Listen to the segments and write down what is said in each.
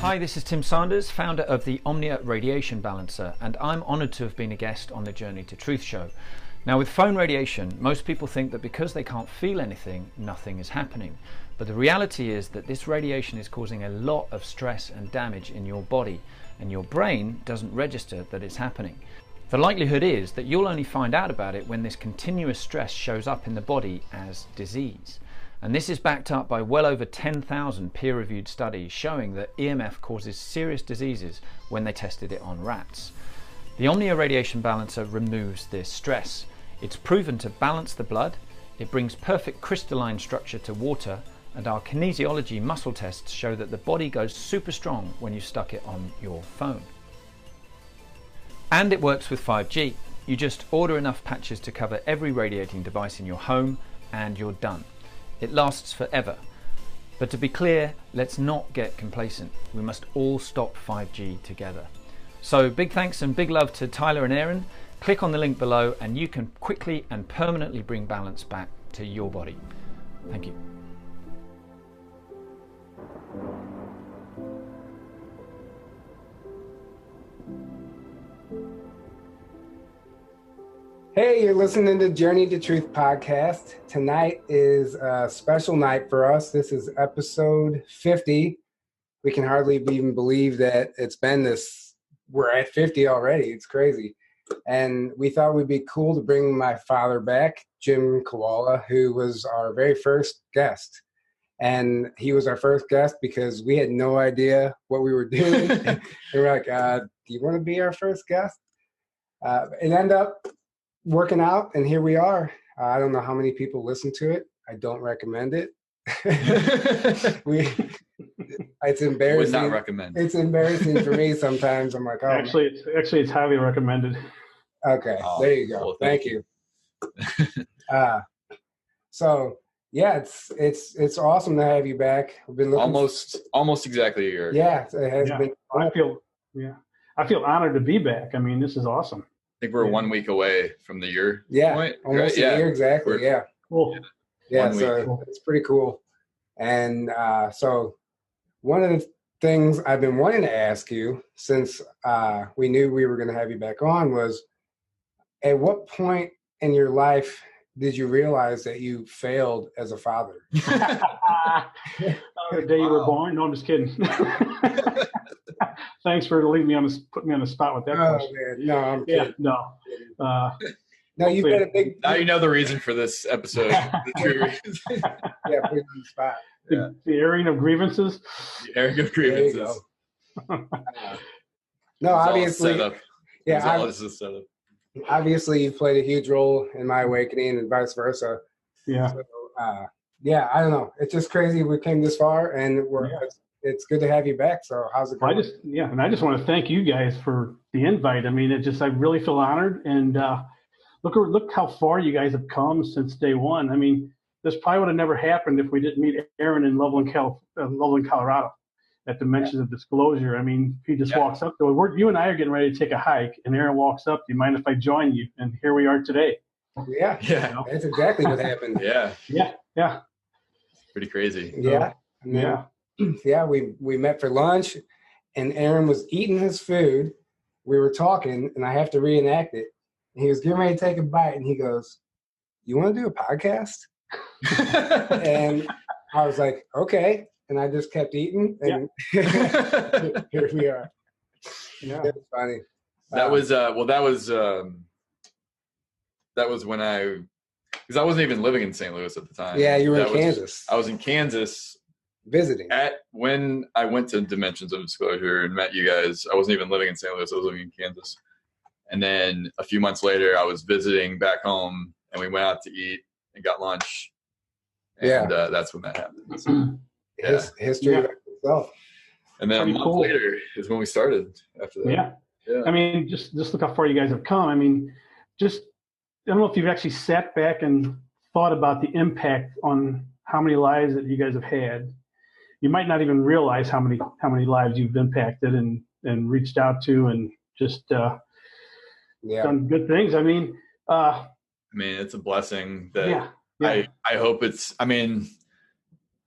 Hi, this is Tim Sanders, founder of the OMNIA Radiation Balancer, and I'm honoured to have been a guest on the Journey to Truth show. Now, with phone radiation, most people think that because they can't feel anything, nothing is happening. But the reality is that this radiation is causing a lot of stress and damage in your body, and your brain doesn't register that it's happening. The likelihood is that you'll only find out about it when this continuous stress shows up in the body as disease. And this is backed up by well over 10,000 peer-reviewed studies showing that EMF causes serious diseases when they tested it on rats. The OMNIA Radiation Balancer removes this stress. It's proven to balance the blood, it brings perfect crystalline structure to water, and our kinesiology muscle tests show that the body goes super strong when you stuck it on your phone. And it works with 5G. You just order enough patches to cover every radiating device in your home and you're done. It lasts forever. But to be clear, let's not get complacent. We must all stop 5G together. So big thanks and big love to Tyler and Aaron. Click on the link below and you can quickly and permanently bring balance back to your body. Thank you. Hey, you're listening to Journey to Truth podcast. Tonight is a special night for us. This is episode 50. We can hardly even believe that it's been this, we're at 50 already. It's crazy. And we thought it would be cool to bring my father back, Jim Kiwala, who was our very first guest. And he was our first guest because we had no idea what we were doing. And we're like, do you want to be our first guest? It ended up working out, and here we are. I don't know how many people listen to it. I don't recommend it. It's embarrassing. Would not recommend. It's embarrassing for me sometimes. I'm like, oh. Actually, it's highly recommended. Okay, there you go. Well, thank you. So yeah, it's awesome to have you back. We've been looking almost exactly a year. Yeah, it has been. I feel honored to be back. I mean, this is awesome. I think we're 1 week away from the year. Yeah, point, almost right? a year exactly. Yeah. Cool. Yeah, so it's pretty cool. And so one of the things I've been wanting to ask you since we knew we were going to have you back on was, at what point in your life did you realize that you failed as a father? The day you were born? No, I'm just kidding. Thanks for putting me on the spot with that question. Man. No, I'm kidding. No. No, you've been a big. Now you know the reason for this episode. The true reason. Yeah, put it on the spot. The airing of grievances. The airing of grievances. No, obviously. Yeah, this is a setup. Obviously, you played a huge role in my awakening, and vice versa. Yeah. So, yeah, I don't know. It's just crazy we came this far, and it's good to have you back. So how's it going? I just want to thank you guys for the invite. I mean, I really feel honored, and look how far you guys have come since day one. I mean, this probably would have never happened if we didn't meet Aaron in Loveland, Colorado, at Dimensions of Disclosure. I mean, he just walks up to it. You and I are getting ready to take a hike, and Aaron walks up. Do you mind if I join you? And here we are today. Yeah. You know? That's exactly what happened. Yeah. Pretty crazy. Yeah. Yeah, we met for lunch, and Aaron was eating his food. We were talking, and I have to reenact it. And he was getting ready to take a bite, and he goes, "You want to do a podcast?" And I was like, "Okay." And I just kept eating, and here we are. Yeah, it was funny. That was when because I wasn't even living in St. Louis at the time. Yeah, you were in Kansas. I was in Kansas visiting. When I went to Dimensions of Disclosure and met you guys, I wasn't even living in St. Louis. I was living in Kansas. And then a few months later, I was visiting back home, and we went out to eat and got lunch. And that's when that happened. So, history of itself. And then a month later is when we started after that. Yeah. I mean, just look how far you guys have come. I mean, I don't know if you've actually sat back and thought about the impact on how many lives that you guys have had. You might not even realize how many lives you've impacted and reached out to, and just done good things. I mean, it's a blessing that I hope it's,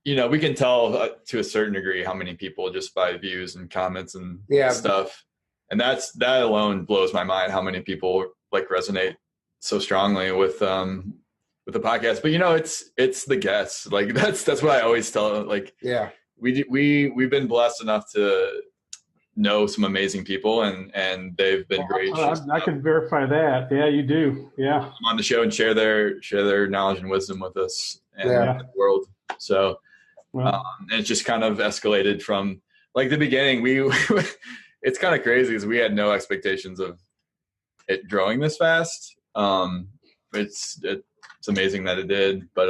we can tell to a certain degree how many people just by views and comments and stuff. And that alone blows my mind, how many people like resonate so strongly with the podcast. But it's the guests. Like that's what I always tell. Like, we've been blessed enough to know some amazing people, and they've been great. I can verify that. Yeah, you do. Yeah, come on the show and share their knowledge and wisdom with us and the world. So, and it just kind of escalated from like the beginning. It's kind of crazy because we had no expectations of it growing this fast. It's amazing that it did, but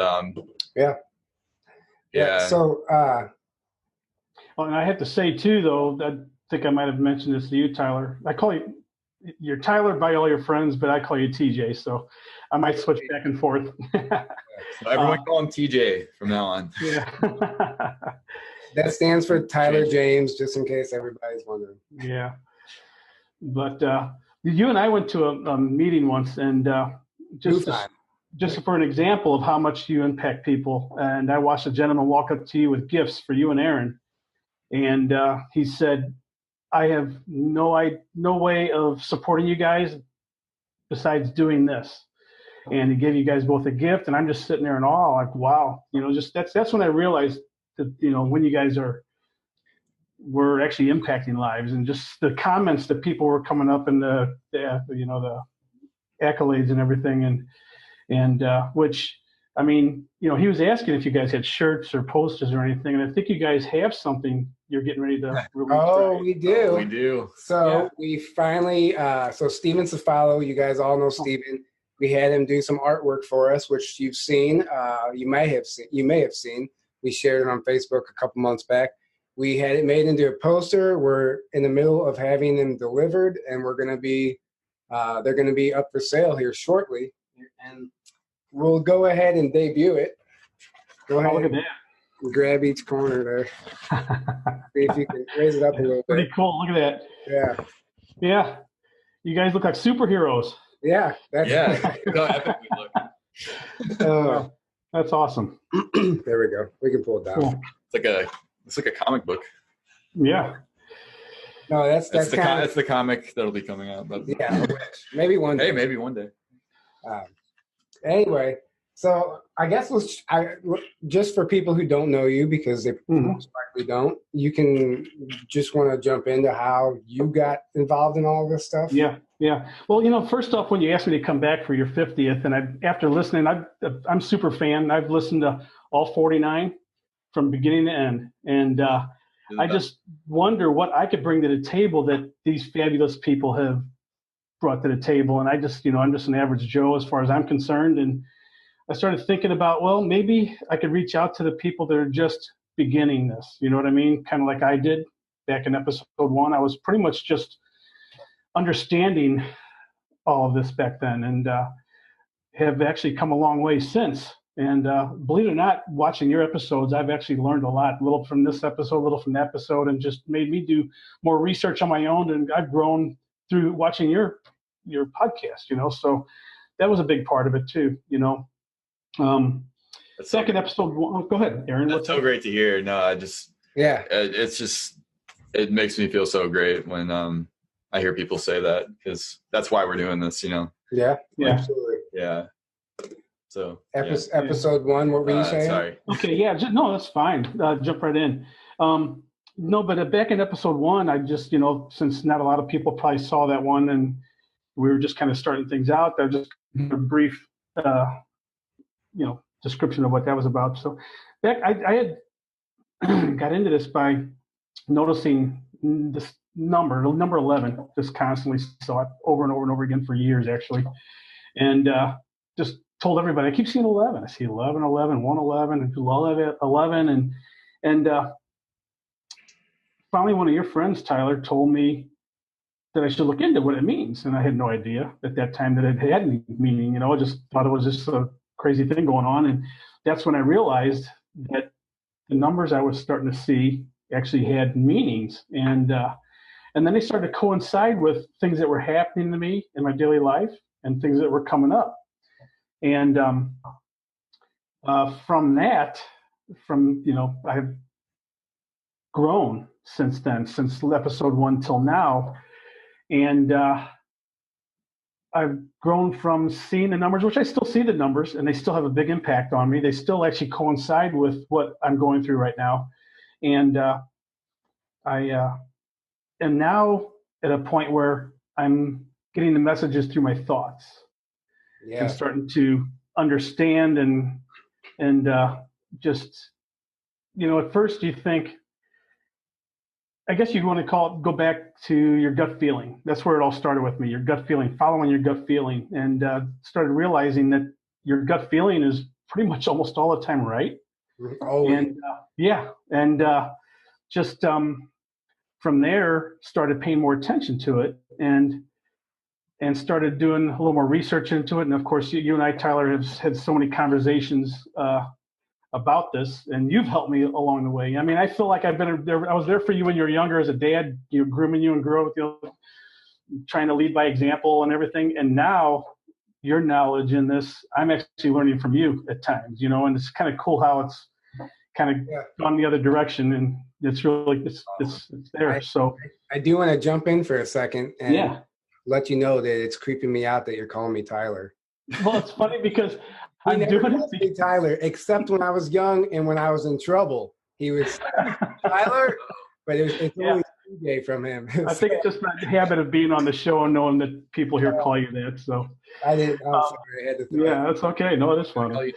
So, and I have to say too, though, I think I might have mentioned this to you, Tyler. I call you're Tyler by all your friends, but I call you TJ. So I might switch back and forth. So everyone call him TJ from now on. Yeah. That stands for Tyler James, just in case everybody's wondering. Yeah. But you and I went to a meeting once, and just for an example of how much you impact people, and I watched a gentleman walk up to you with gifts for you and Aaron, and he said, I have no way of supporting you guys besides doing this. And he gave you guys both a gift, and I'm just sitting there in awe, like, wow, just that's when I realized that, when you guys were actually impacting lives, and just the comments that people were coming up and the accolades and everything. And which, I mean, he was asking if you guys had shirts or posters or anything. And I think you guys have something you're getting ready to release. Oh, we do. We do. So we finally, so Steven Cefalo, you guys all know Steven. We had him do some artwork for us, which you've seen. You may have seen. We shared it on Facebook a couple months back. We had it made into a poster. We're in the middle of having them delivered, and they're going to be up for sale here shortly. And we'll go ahead and debut it. Go ahead and grab each corner there. See if you can raise it up a little bit. Pretty cool. Look at that. Yeah. Yeah. You guys look like superheroes. Yeah. That's awesome. There we go. We can pull it down. Cool. It's like a comic book. Yeah. No, that's the comic that'll be coming out. But yeah, maybe one day. Hey, maybe one day. Anyway, so I guess just for people who don't know you, because they most likely don't, you can just want to jump into how you got involved in all this stuff. Yeah. Well, first off, when you asked me to come back for your 50th, and after listening, I'm a super fan. I've listened to all 49 from beginning to end, and I just wonder what I could bring to the table that these fabulous people have brought to the table. And I'm just an average Joe as far as I'm concerned. And I started thinking about, well, maybe I could reach out to the people that are just beginning this. You know what I mean? Kind of like I did back in episode 1. I was pretty much just understanding all of this back then, and have actually come a long way since. And believe it or not, watching your episodes, I've actually learned a lot, a little from this episode, a little from that episode, and just made me do more research on my own. And I've grown through watching your podcast, so that was a big part of it too, Second episode 1, go ahead, Aaron. That's so great to hear. No, it makes me feel so great when I hear people say that, because that's why we're doing this, Yeah, absolutely. Yeah. So episode 1, what were you saying? Sorry. Okay, yeah, no, that's fine. Jump right in. No, but back in episode 1, I just, since not a lot of people probably saw that one, and we were just kind of starting things out, I just a brief, description of what that was about. So back, I had got into this by noticing this number 11, just constantly saw it over and over and over again for years, actually, and just told everybody, I keep seeing 11. I see 11, 111, and 11, and finally, one of your friends, Tyler, told me that I should look into what it means. And I had no idea at that time that it had any meaning. I just thought it was just a crazy thing going on. And that's when I realized that the numbers I was starting to see actually had meanings. And then they started to coincide with things that were happening to me in my daily life and things that were coming up. And from that, I've grown since then, since episode 1 till now. And I've grown from seeing the numbers, which I still see the numbers, and they still have a big impact on me. They still actually coincide with what I'm going through right now. And I am now at a point where I'm getting the messages through my thoughts. Yeah. And starting to understand and just, at first you think, I guess you want to go back to your gut feeling. That's where it all started with me, your gut feeling, following your gut feeling, and started realizing that your gut feeling is pretty much almost all the time right. Always. And just from there, started paying more attention to it and started doing a little more research into it. And of course, you and I, Tyler, have had so many conversations about this, and you've helped me along the way. I mean, I feel like I was there for you when you were younger as a dad, grooming you and growing with you, trying to lead by example and everything. And now your knowledge in this, I'm actually learning from you at times, and it's kind of cool how it's kind of gone the other direction, and it's really, it's there. So I do want to jump in for a second and let you know that it's creeping me out that you're calling me Tyler. Well, it's funny because he never called me Tyler, except when I was young and when I was in trouble. He was Tyler, but it's always TJ from him. I think it's just the habit of being on the show and knowing that people here call you that. So I didn't. I'm sorry, I had to. That's okay. No, it is funny.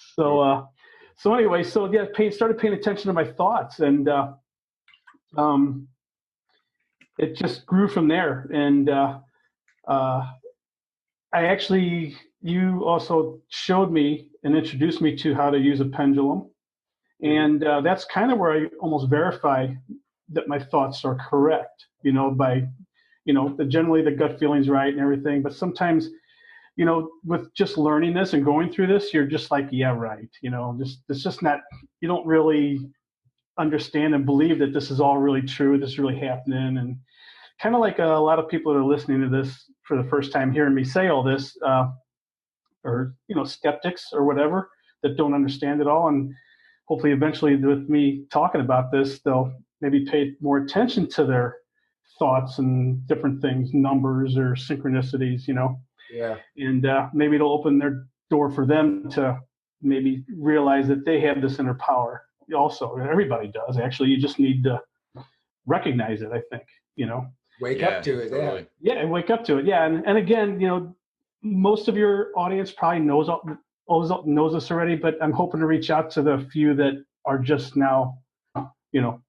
So anyway, started paying attention to my thoughts, and it just grew from there. And you also showed me and introduced me to how to use a pendulum. And that's kind of where I almost verify that my thoughts are correct, by, generally the gut feeling's right and everything. But sometimes, with just learning this and going through this, you're just like, yeah, right. It's just not, you don't really understand and believe that this is all really true. This is really happening. And kind of like a lot of people that are listening to this for the first time hearing me say all this, or, skeptics or whatever that don't understand it all. And hopefully eventually with me talking about this, they'll maybe pay more attention to their thoughts and different things, numbers or synchronicities, Yeah. And maybe it'll open their door for them to maybe realize that they have this inner power. Also, everybody does. Actually, you just need to recognize it, I think, Wake up to it. Totally. Yeah, wake up to it. Yeah. And again, most of your audience probably knows this already, but I'm hoping to reach out to the few that are just now,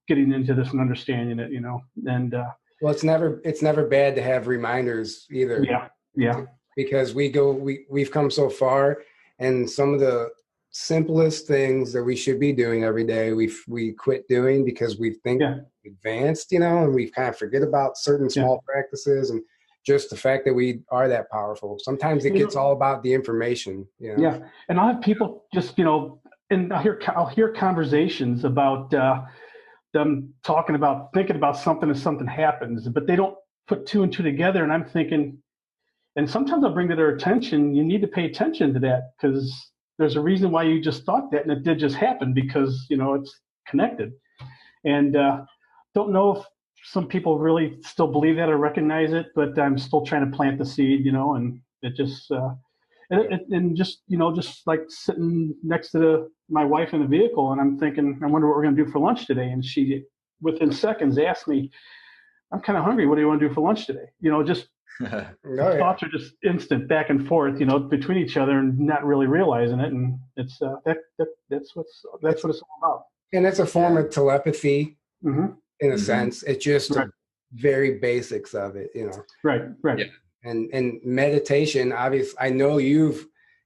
getting into this and understanding it, and well, it's never bad to have reminders either. Yeah. Because we've come so far, and some of the simplest things that we should be doing every day, we quit doing because we think advanced, and we kind of forget about certain small practices, and just the fact that we are that powerful. Sometimes it gets all about the information. Yeah, and I'll have people just and I'll hear conversations about them thinking about something and something happens, but they don't put two and two together. And I'm thinking, and sometimes I'll bring to their attention, you need to pay attention to that because there's a reason why you just thought that, and it did just happen because it's connected. And don't know if some people really still believe that or recognize it, but I'm still trying to plant the seed, and it just just like sitting next to my wife in the vehicle, and I'm thinking, I wonder what we're going to do for lunch today. And she, within seconds, asked me, I'm kind of hungry. What do you want to do for lunch today? Just thoughts are just instant back and forth, between each other and not really realizing it. And it's that's what it's all about. And it's a form of telepathy. Mm-hmm. In a sense, it's just the very basics of it, Right. Yeah. And meditation, obviously, I know you've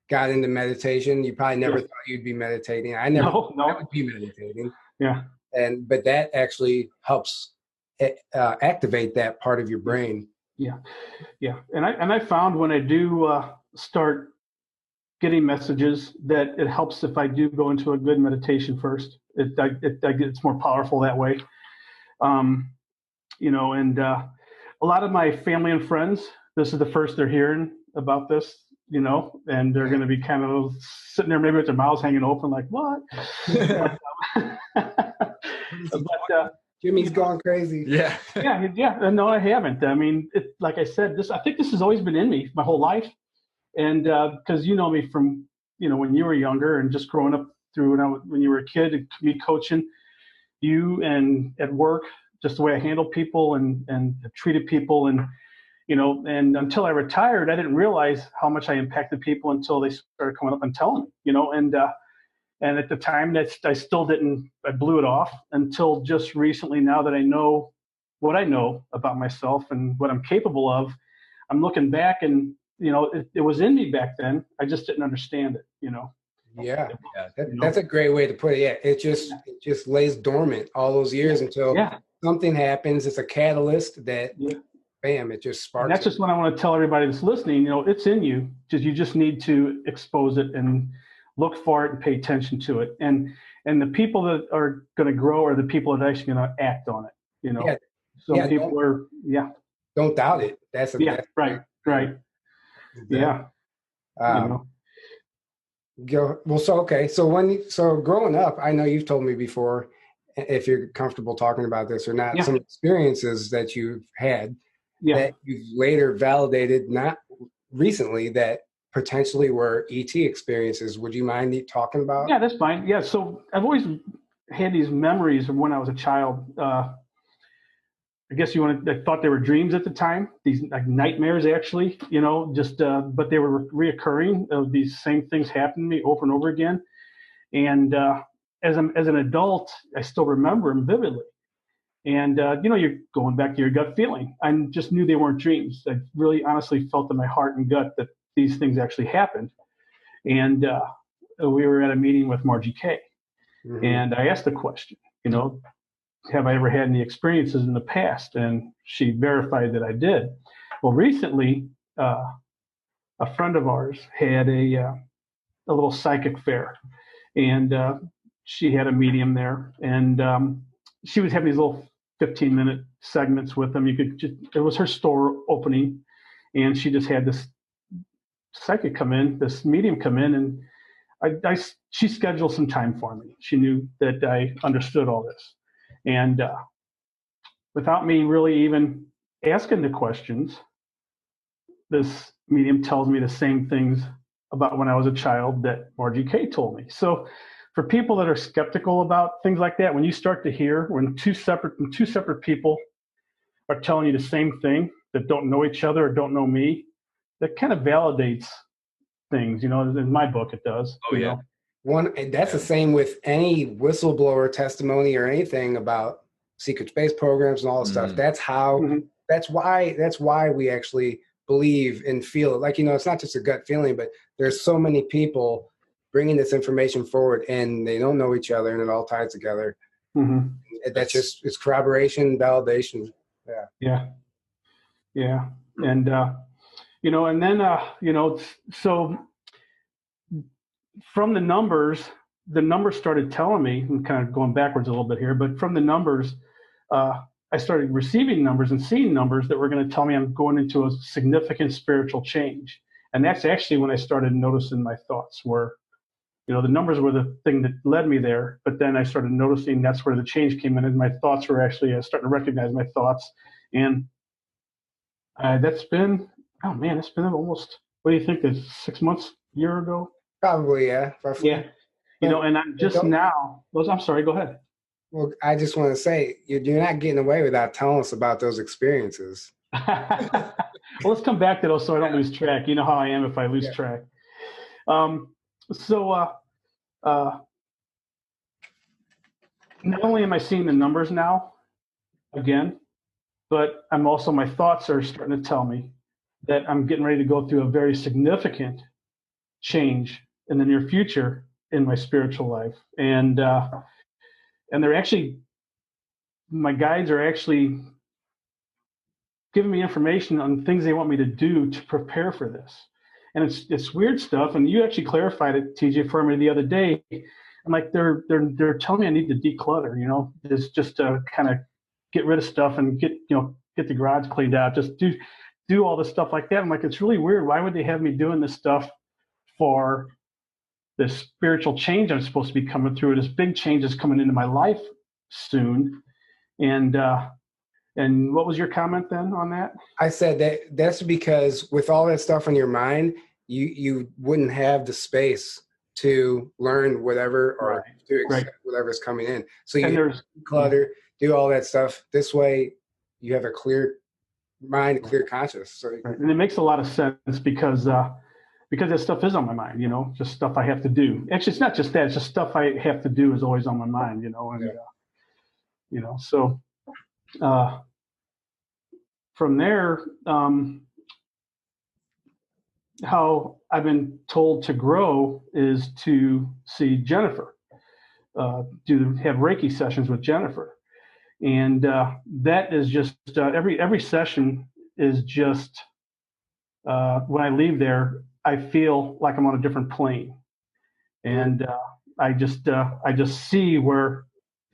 got into meditation. You probably never thought you'd be meditating. I never thought I would be meditating. Yeah. But that actually helps activate that part of your brain. Yeah. And I found when I do start getting messages that it helps if I do go into a good meditation first. It's more powerful that way. And a lot of my family and friends, this is the first they're hearing about this. you know, and they're going to be kind of sitting there maybe with their mouths hanging open like, what? but Jimmy's gone crazy. Yeah. yeah. No, I haven't. I mean, like I said, I think this has always been in me my whole life. And because you know me from, you know, when you were younger and just growing up through when you were a kid, and me coaching you and at work, just the way I handled people and treated people. And, you know, and until I retired, I didn't realize how much I impacted people until they started coming up and telling me, you know, and at the time I blew it off until just recently. Now that I know what I know about myself and what I'm capable of, I'm looking back and, you know, it was in me back then. I just didn't understand it, you know? Yeah. That's a great way to put it. Yeah. It just lays dormant all those years until something happens. It's a catalyst that bam, it just sparks. And that's just what I want to tell everybody that's listening. You know, it's in you. You just need to expose it and look for it and pay attention to it. And the people that are going to grow are the people that are actually going to act on it. You know, people are, don't doubt it. That's right. Yeah. You know. Well, so growing up, I know you've told me before, if you're comfortable talking about this or not, some experiences that you've had that you've later validated, not recently, that potentially were ET experiences. Would you mind talking about? Yeah, that's fine. Yeah, so I've always had these memories of when I was a child. I guess I thought they were dreams at the time, these like nightmares actually, you know, just, but they were reoccurring of these same things happening to me over and over again. And as an adult, I still remember them vividly. And, you know, you're going back to your gut feeling. I just knew they weren't dreams. I really honestly felt in my heart and gut that these things actually happened. And we were at a meeting with Margie K. Mm-hmm. And I asked the question, you know, have I ever had any experiences in the past? And she verified that I did. Well, recently, a friend of ours had a little psychic fair, and she had a medium there, and she was having these little 15-minute segments with them. It was her store opening, and she just had this psychic come in, this medium come in, and she scheduled some time for me. She knew that I understood all this. And without me really even asking the questions, this medium tells me the same things about when I was a child that Margie K told me. So for people that are skeptical about things like that, when you start to hear when two separate people are telling you the same thing that don't know each other or don't know me, that kind of validates things, you know, in my book it does. Oh, yeah. Know? That's the same with any whistleblower testimony or anything about secret space programs and all this stuff. That's how. Mm-hmm. That's why we actually believe and feel it. Like, you know, it's not just a gut feeling, but there's so many people bringing this information forward, and they don't know each other, and it all ties together. Mm-hmm. That's just it's corroboration, validation. Yeah, and you know, and then you know, so. From the numbers started telling me, I'm kind of going backwards a little bit here, but from the numbers, I started receiving numbers and seeing numbers that were going to tell me I'm going into a significant spiritual change. And that's actually when I started noticing my thoughts were, you know, the numbers were the thing that led me there. But then I started noticing that's where the change came in, and my thoughts were actually, I started to recognize my thoughts. And that's been, it's been almost, what do you think, 6 months, a year ago? Probably, yeah. Roughly. Yeah. You know, and I'm just now, I'm sorry, go ahead. Well, I just want to say, you're not getting away without telling us about those experiences. Well, let's come back to those so I don't lose track. You know how I am if I lose track. So not only am I seeing the numbers now, again, but my thoughts are starting to tell me that I'm getting ready to go through a very significant change in the near future in my spiritual life. And they're actually, my guides are actually giving me information on things they want me to do to prepare for this. And it's weird stuff. And you actually clarified it, TJ, for me the other day. I'm like, they're telling me I need to declutter, you know, it's just to kind of get rid of stuff and get the garage cleaned out, just do all this stuff like that. I'm like, it's really weird. Why would they have me doing this stuff for this spiritual change I'm supposed to be coming through? This big change is coming into my life soon. And what was your comment then on that? I said that's because with all that stuff on your mind, you wouldn't have the space to learn whatever or to accept whatever's coming in. So you clutter, do all that stuff. This way you have a clear mind, clear conscience. So and it makes a lot of sense because that stuff is on my mind, just stuff I have to do. Actually, it's not just that, it's just stuff I have to do is always on my mind, and so from there, how I've been told to grow is to see Jennifer, have Reiki sessions with Jennifer. And that is just, every session is just, when I leave there, I feel like I'm on a different plane. And I just see where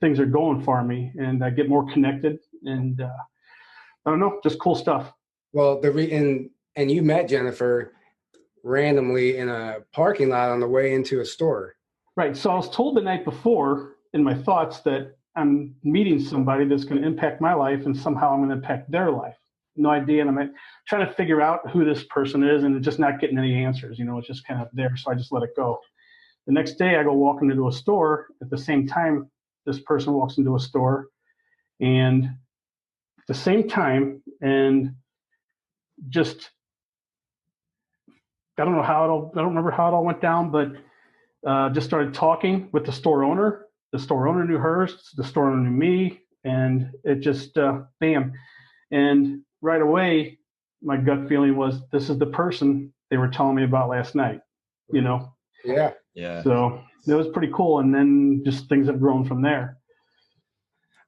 things are going for me, and I get more connected, and I don't know, just cool stuff. Well, and you met Jennifer randomly in a parking lot on the way into a store. Right. So I was told the night before in my thoughts that I'm meeting somebody that's going to impact my life, and somehow I'm going to impact their life. No idea. And I'm trying to figure out who this person is, and just not getting any answers. It's just kind of there. So I just let it go. The next day I go walking into a store. At the same time, this person walks into a store, and at the same time, and just, I don't remember how it all went down, but just started talking with the store owner. The store owner knew her, the store owner knew me, and it just, bam. And right away, my gut feeling was, this is the person they were telling me about last night, Yeah. Yeah. So it was pretty cool. And then just things have grown from there.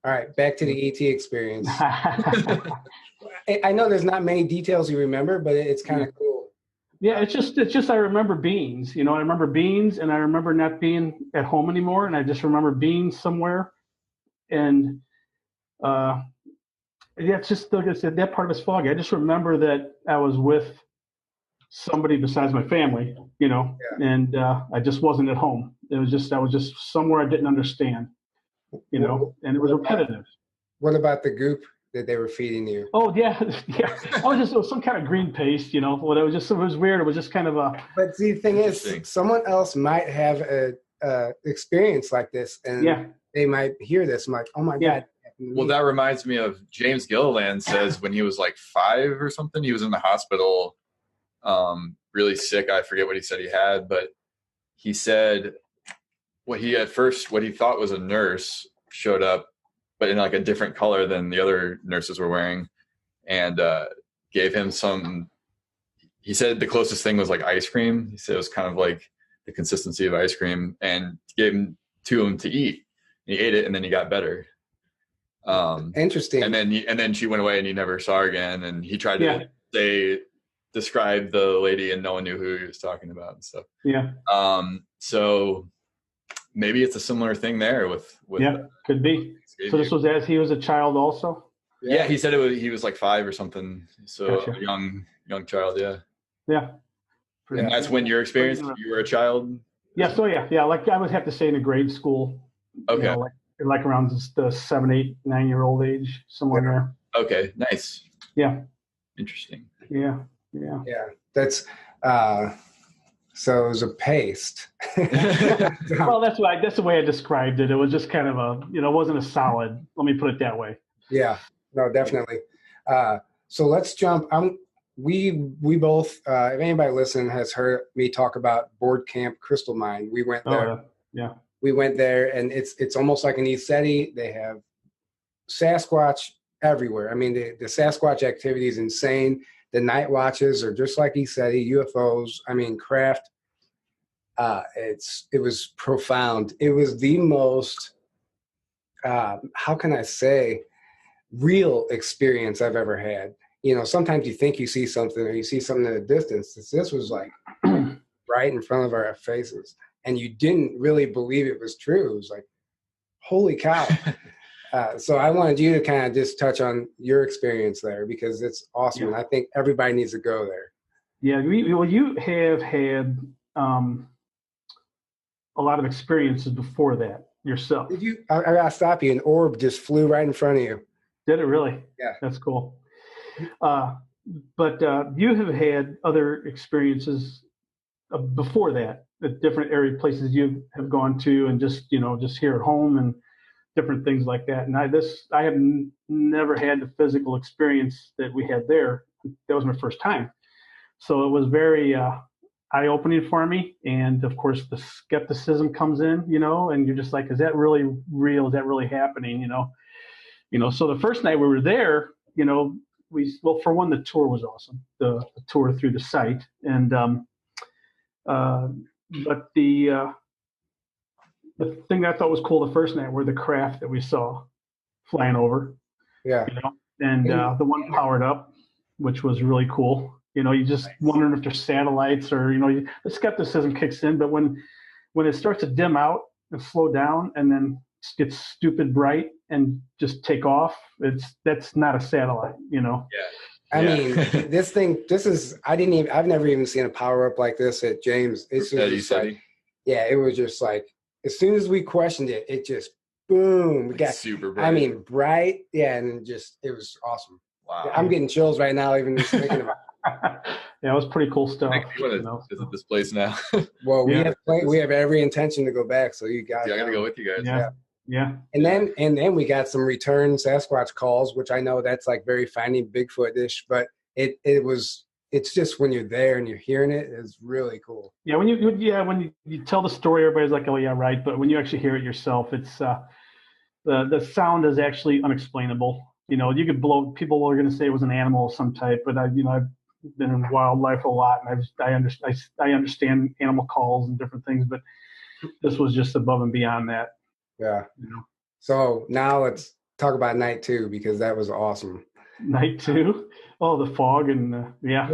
All right, back to the ET experience. I know there's not many details you remember, but it's kind of cool. Yeah, it's just I remember beings. I remember beings, and I remember not being at home anymore, and I just remember being somewhere. And it's just like I said, that part of it's foggy. I just remember that I was with somebody besides my family, and I just wasn't at home. I was just somewhere I didn't understand. And it was repetitive. What about the goop that they were feeding you? Oh yeah. It was some kind of green paste, it was weird. It was just kind of a. But see, the thing is, someone else might have a experience like this, and they might hear this. I'm like, oh my God. Well, that reminds me of James Gilliland says when he was like 5 or something, he was in the hospital, really sick. I forget what he said he had, but he said what he thought was a nurse showed up, but in like a different color than the other nurses were wearing, and gave him some. He said the closest thing was like ice cream. He said it was kind of like the consistency of ice cream, and gave him to him to eat. He ate it, and then he got better. Interesting. And then she went away, and he never saw her again. And he tried to describe the lady, and no one knew who he was talking about and stuff. Yeah. So maybe it's a similar thing there with could be. So this was as he was a child also? Yeah, he said he was like 5 or something. So gotcha. A young child, yeah. Yeah. And that's when your experience, you were a child? Yeah, so yeah. Like I would have to say in a grade school. Okay. Like around the 7, 8, 9-year-old age, somewhere there. Okay, nice. Yeah. Interesting. Yeah. That's so it was a paste. Well, that's the way I described it. It was just kind of it wasn't a solid. Let me put it that way. Yeah. No, definitely. So let's jump. We both, if anybody listening has heard me talk about Board Camp Crystal Mine, we went there. Yeah. We went there, and it's almost like an ECETI. They have Sasquatch everywhere. I mean, the Sasquatch activity is insane. The night watches are just like ECETI, UFOs. I mean, craft. It was profound. It was the most, how can I say, real experience I've ever had. Sometimes you think you see something, or you see something at a distance. This was like right in front of our faces. And you didn't really believe it was true. It was like, holy cow. So I wanted you to kind of just touch on your experience there because it's awesome. And I think everybody needs to go there. Yeah, well, you have had a lot of experiences before that yourself. Did you? I gotta stop you. An orb just flew right in front of you. Did it really? Yeah. That's cool. But you have had other experiences before that at different places you have gone to, and just here at home and different things like that. And I have never had the physical experience that we had there. That was my first time, so it was very eye-opening for me. And of course, the skepticism comes in, and you're just like, is that really real? Is that really happening? So the first night we were there, for one, the tour was awesome. The tour through the site, and but the thing that I thought was cool the first night were the craft that we saw flying over. Yeah. And the one powered up, which was really cool. You just wondering if they're satellites or, the skepticism kicks in. But when it starts to dim out and slow down and then gets stupid bright and just take off, that's not a satellite, Yeah. I mean, I've never even seen a power up like this at James. It's just it was just like, as soon as we questioned it, it just boom. We got super bright. I mean, bright. Yeah. And it was awesome. Wow. I'm getting chills right now, even just thinking about it. Yeah, it was pretty cool stuff. I want to visit this place now. Well, we have every intention to go back. So you guys. Yeah, I got to go with you guys. Yeah. And then we got some return Sasquatch calls, which I know that's like very Finding Bigfoot-ish, but it's just when you're there and you're hearing it, it's really cool. Yeah, when you tell the story, everybody's like, oh yeah, right. But when you actually hear it yourself, it's the sound is actually unexplainable. You could people are going to say it was an animal of some type, but I've been in wildlife a lot, and I understand animal calls and different things, but this was just above and beyond that. Yeah. So now let's talk about night 2 because that was awesome. Night 2? Oh, the fog and yeah.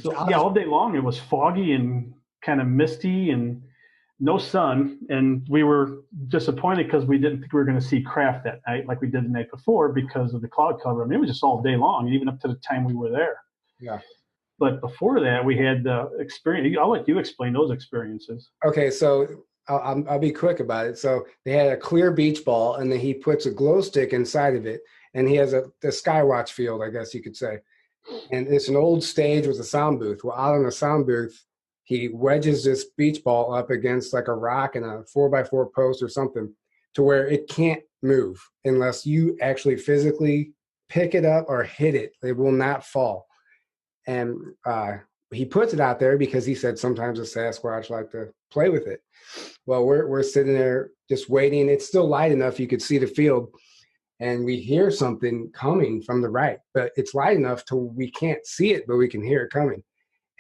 So, all day long it was foggy and kind of misty and no sun, and we were disappointed because we didn't think we were going to see craft that night like we did the night before because of the cloud cover. I mean, it was just all day long, even up to the time we were there. Yeah. But before that, we had the experience. I'll let you explain those experiences. Okay, so I'll be quick about it. So they had a clear beach ball, and then he puts a glow stick inside of it, and he has the Skywatch field, I guess you could say. And it's an old stage with a sound booth. Well, out on the sound booth, he wedges this beach ball up against like a rock and a 4x4 post or something to where it can't move unless you actually physically pick it up or hit it. It will not fall. And he puts it out there because he said sometimes the Sasquatch like to play with it. Well, we're sitting there just waiting. It's still light enough you could see the field, and we hear something coming from the right, but it's light enough to we can't see it, but we can hear it coming.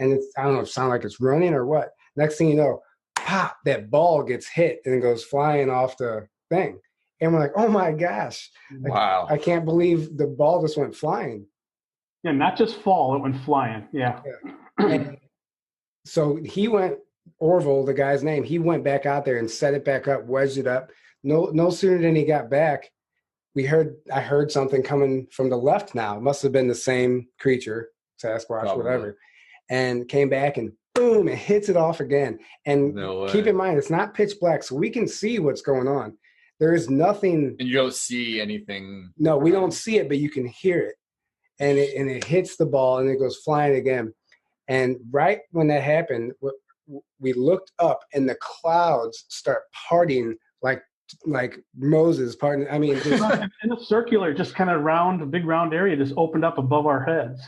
And I don't know if it sounds like it's running or what. Next thing you know, pop, that ball gets hit and it goes flying off the thing. And we're like, oh my gosh. Wow. I can't believe the ball just went flying. Yeah, not just fall, it went flying. Yeah. And so Orville, the guy's name, he went back out there and set it back up, wedged it up. No sooner than he got back, I heard something coming from the left now. It must have been the same creature, Sasquatch, probably. Whatever. And came back and boom, it hits it off again. And keep in mind, it's not pitch black, so we can see what's going on. There is nothing. And you don't see anything. No, we don't see it, but you can hear it. And it hits the ball and it goes flying again. And right when that happened, we looked up and the clouds start parting like Moses parting. I mean, just, in a circular, just kind of round, a big round area just opened up above our heads.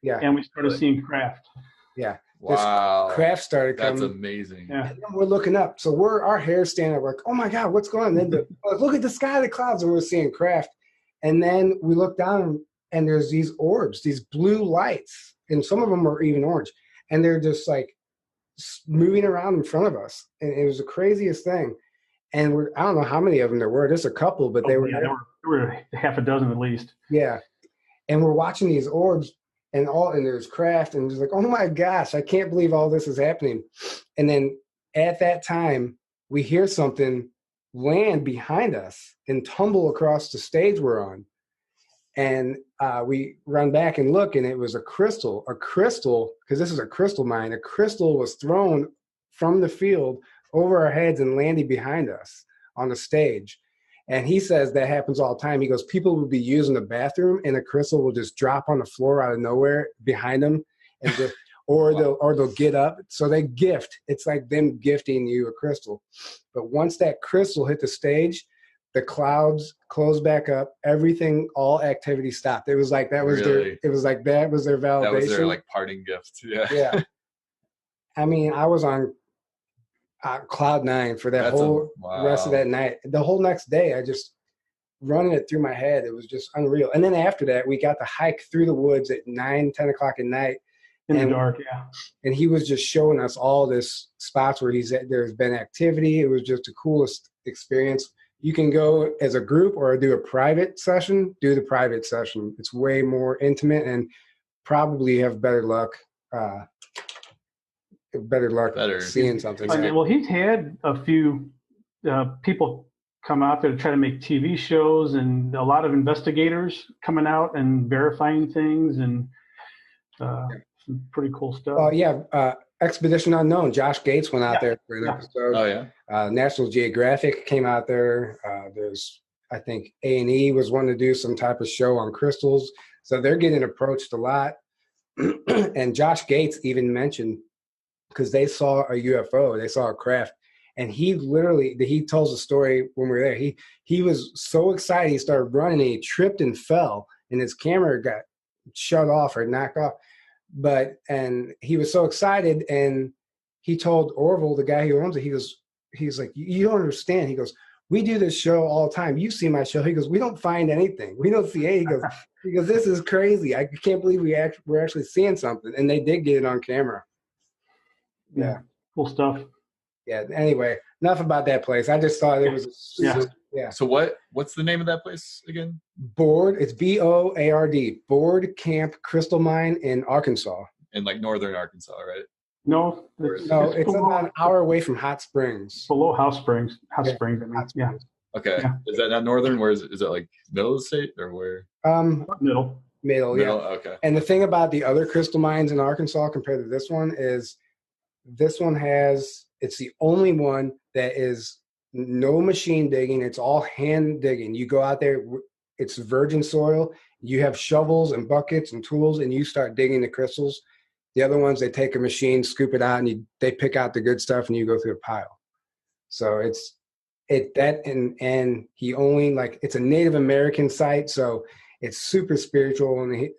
Yeah. And we started seeing craft. Yeah. Wow. This craft started coming. That's amazing. Yeah. And then we're looking up. So our hair's standing up. We're like, oh my God, what's going on? And then look at the sky, the clouds, and we're seeing craft. And then we look down and there's these orbs, these blue lights, and some of them are even orange. And they're just like moving around in front of us. And it was the craziest thing. And I don't know how many of them there were. Just a couple, but there were half a dozen at least. Yeah. And we're watching these orbs and there's craft and just like, oh my gosh, I can't believe all this is happening. And then at that time, we hear something land behind us and tumble across the stage we're on. And we run back and look, and it was a crystal, because this is a crystal mine. A crystal was thrown from the field over our heads and landing behind us on the stage. And he says that happens all the time. He goes, people will be using the bathroom, and a crystal will just drop on the floor out of nowhere behind them, and just, or they'll get up. So they gift. It's like them gifting you a crystal. But once that crystal hit the stage, the clouds closed back up. Everything, all activity stopped. It was like that was Really? their validation. That was their like parting gift. Yeah. Yeah. I mean, I was on cloud nine for that rest of that night. The whole next day, I just running it through my head. It was just unreal. And then after that, we got to hike through the woods at 9, 10 o'clock at night. In the dark, yeah. And he was just showing us all this spots where there's been activity. It was just the coolest experience. You can go as a group or do a private session. Do the private session. It's way more intimate and probably have better luck seeing something. Well, he's had a few people come out there to try to make TV shows, and a lot of investigators coming out and verifying things, and some pretty cool stuff. Expedition Unknown. Josh Gates went out there for an episode. Oh yeah. National Geographic came out there. There's, I think, A&E was wanting to do some type of show on crystals. So they're getting approached a lot. And Josh Gates even mentioned, because they saw a UFO, they saw a craft, and he tells a story when we were there. He was so excited, he started running, and he tripped and fell, and his camera got shut off or knocked off. And he was so excited, and he told Orville, the guy who owns it, he's like, you don't understand. He goes, we do this show all the time. You see my show. He goes, we don't find anything. We don't see anything. He goes, this is crazy. I can't believe we're actually seeing something. And they did get it on camera. Yeah. Cool stuff. Yeah. Anyway, enough about that place. I just thought it was. Yeah. So what's the name of that place again? Board. It's BOARD. Board Camp Crystal Mine in Arkansas. In like northern Arkansas, right? No, it's about an hour away from Hot Springs. Below Hot Springs. Hot Springs. Yeah. Okay. Yeah. Is that not northern? Where is it? Is it like middle of the state or where? Middle. Yeah. Okay. And the thing about the other crystal mines in Arkansas compared to this one is this one it's the only one that is no machine digging. It's all hand digging. You go out there, it's virgin soil. You have shovels and buckets and tools, and you start digging the crystals. The other ones, they take a machine, scoop it out, and they pick out the good stuff, and you go through a pile. So and he only, like, it's a Native American site, so it's super spiritual, and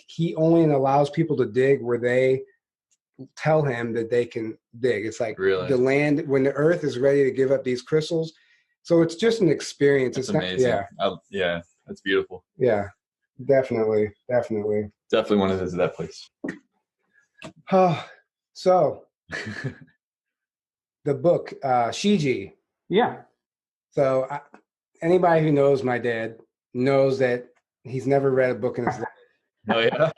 he only allows people to dig where they tell him that they can dig. It's like the land, when the earth is ready to give up these crystals. So it's just an experience. It's amazing. Yeah, that's beautiful. Yeah, definitely. Definitely want to visit that place. So the book, Shiji. Yeah. So anybody who knows my dad knows that he's never read a book in his life. Oh yeah.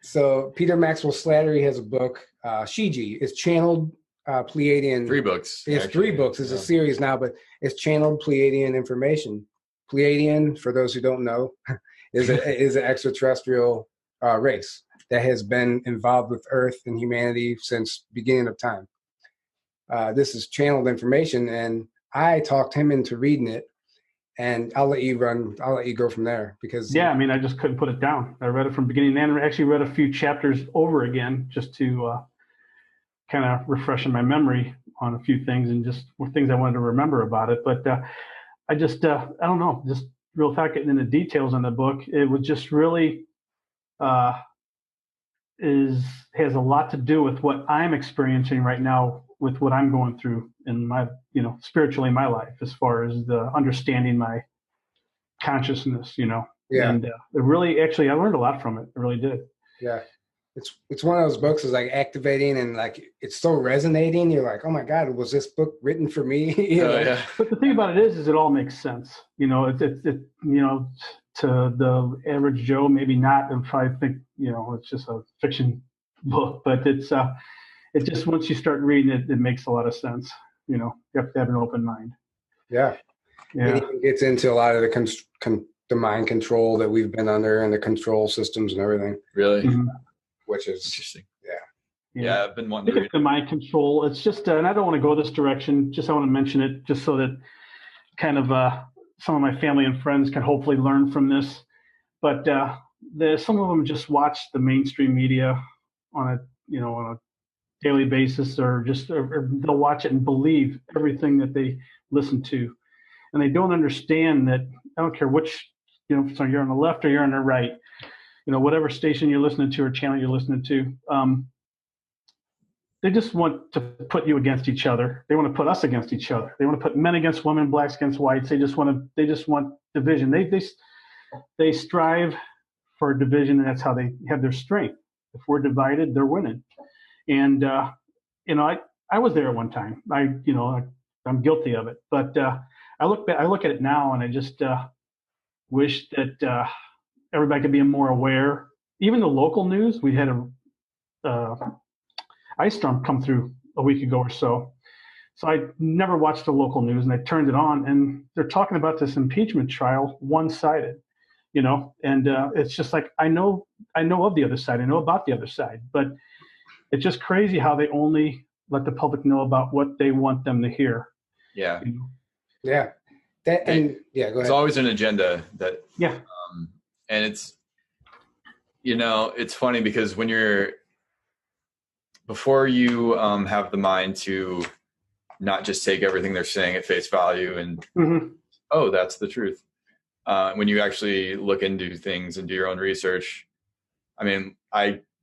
So Peter Maxwell Slattery has a book, Shiji. It's channeled Pleiadian. 3 books. It's actually 3 books. It's a series now, but it's channeled Pleiadian information. Pleiadian, for those who don't know, is an extraterrestrial race that has been involved with Earth and humanity since beginning of time. This is channeled information, and I talked him into reading it. And I'll let you go from there because. Yeah, I mean, I just couldn't put it down. I read it from beginning to end. I actually read a few chapters over again just to kind of refresh my memory on a few things and just things I wanted to remember about it. But I just, I don't know, just real without getting into details on the book, it was just really has a lot to do with what I'm experiencing right now with what I'm going through in my, spiritually in my life, as far as the understanding my consciousness, Yeah. And it really, actually, I learned a lot from it. I really did. Yeah. It's one of those books is like activating and like it's so resonating. You're like, oh my God, was this book written for me? Yeah. But the thing about it is it all makes sense. To the average Joe, maybe not. And probably think, it's just a fiction book, but it's just once you start reading it, it makes a lot of sense. You have to have an open mind. Yeah. It even gets into a lot of the mind control that we've been under and the control systems and everything. Really? Mm-hmm. Which is interesting. Yeah. I've been wanting to read the mind control. It's just, and I don't want to go this direction. Just I want to mention it just so that kind of some of my family and friends can hopefully learn from this. But some of them just watch the mainstream media on a daily basis, or they'll watch it and believe everything that they listen to, and they don't understand that. I don't care which, so you're on the left or you're on the right, whatever station you're listening to or channel you're listening to. They just want to put you against each other. They want to put us against each other. They want to put men against women, blacks against whites. They just want division. They strive for division, and that's how they have their strength. If we're divided, they're winning. And I was there at one time. I'm guilty of it. But I look at it now, and I just wish that everybody could be more aware. Even the local news. We had a ice storm come through a week ago or so. So I never watched the local news, and I turned it on, and they're talking about this impeachment trial one-sided, and it's just like, I know of the other side. I know about the other side, but it's just crazy how they only let the public know about what they want them to hear. Yeah. Yeah. Go ahead. It's always an agenda that, yeah. And it's, it's funny because before you have the mind to not just take everything they're saying at face value and, oh, that's the truth. When you actually look into things and do your own research, I mean,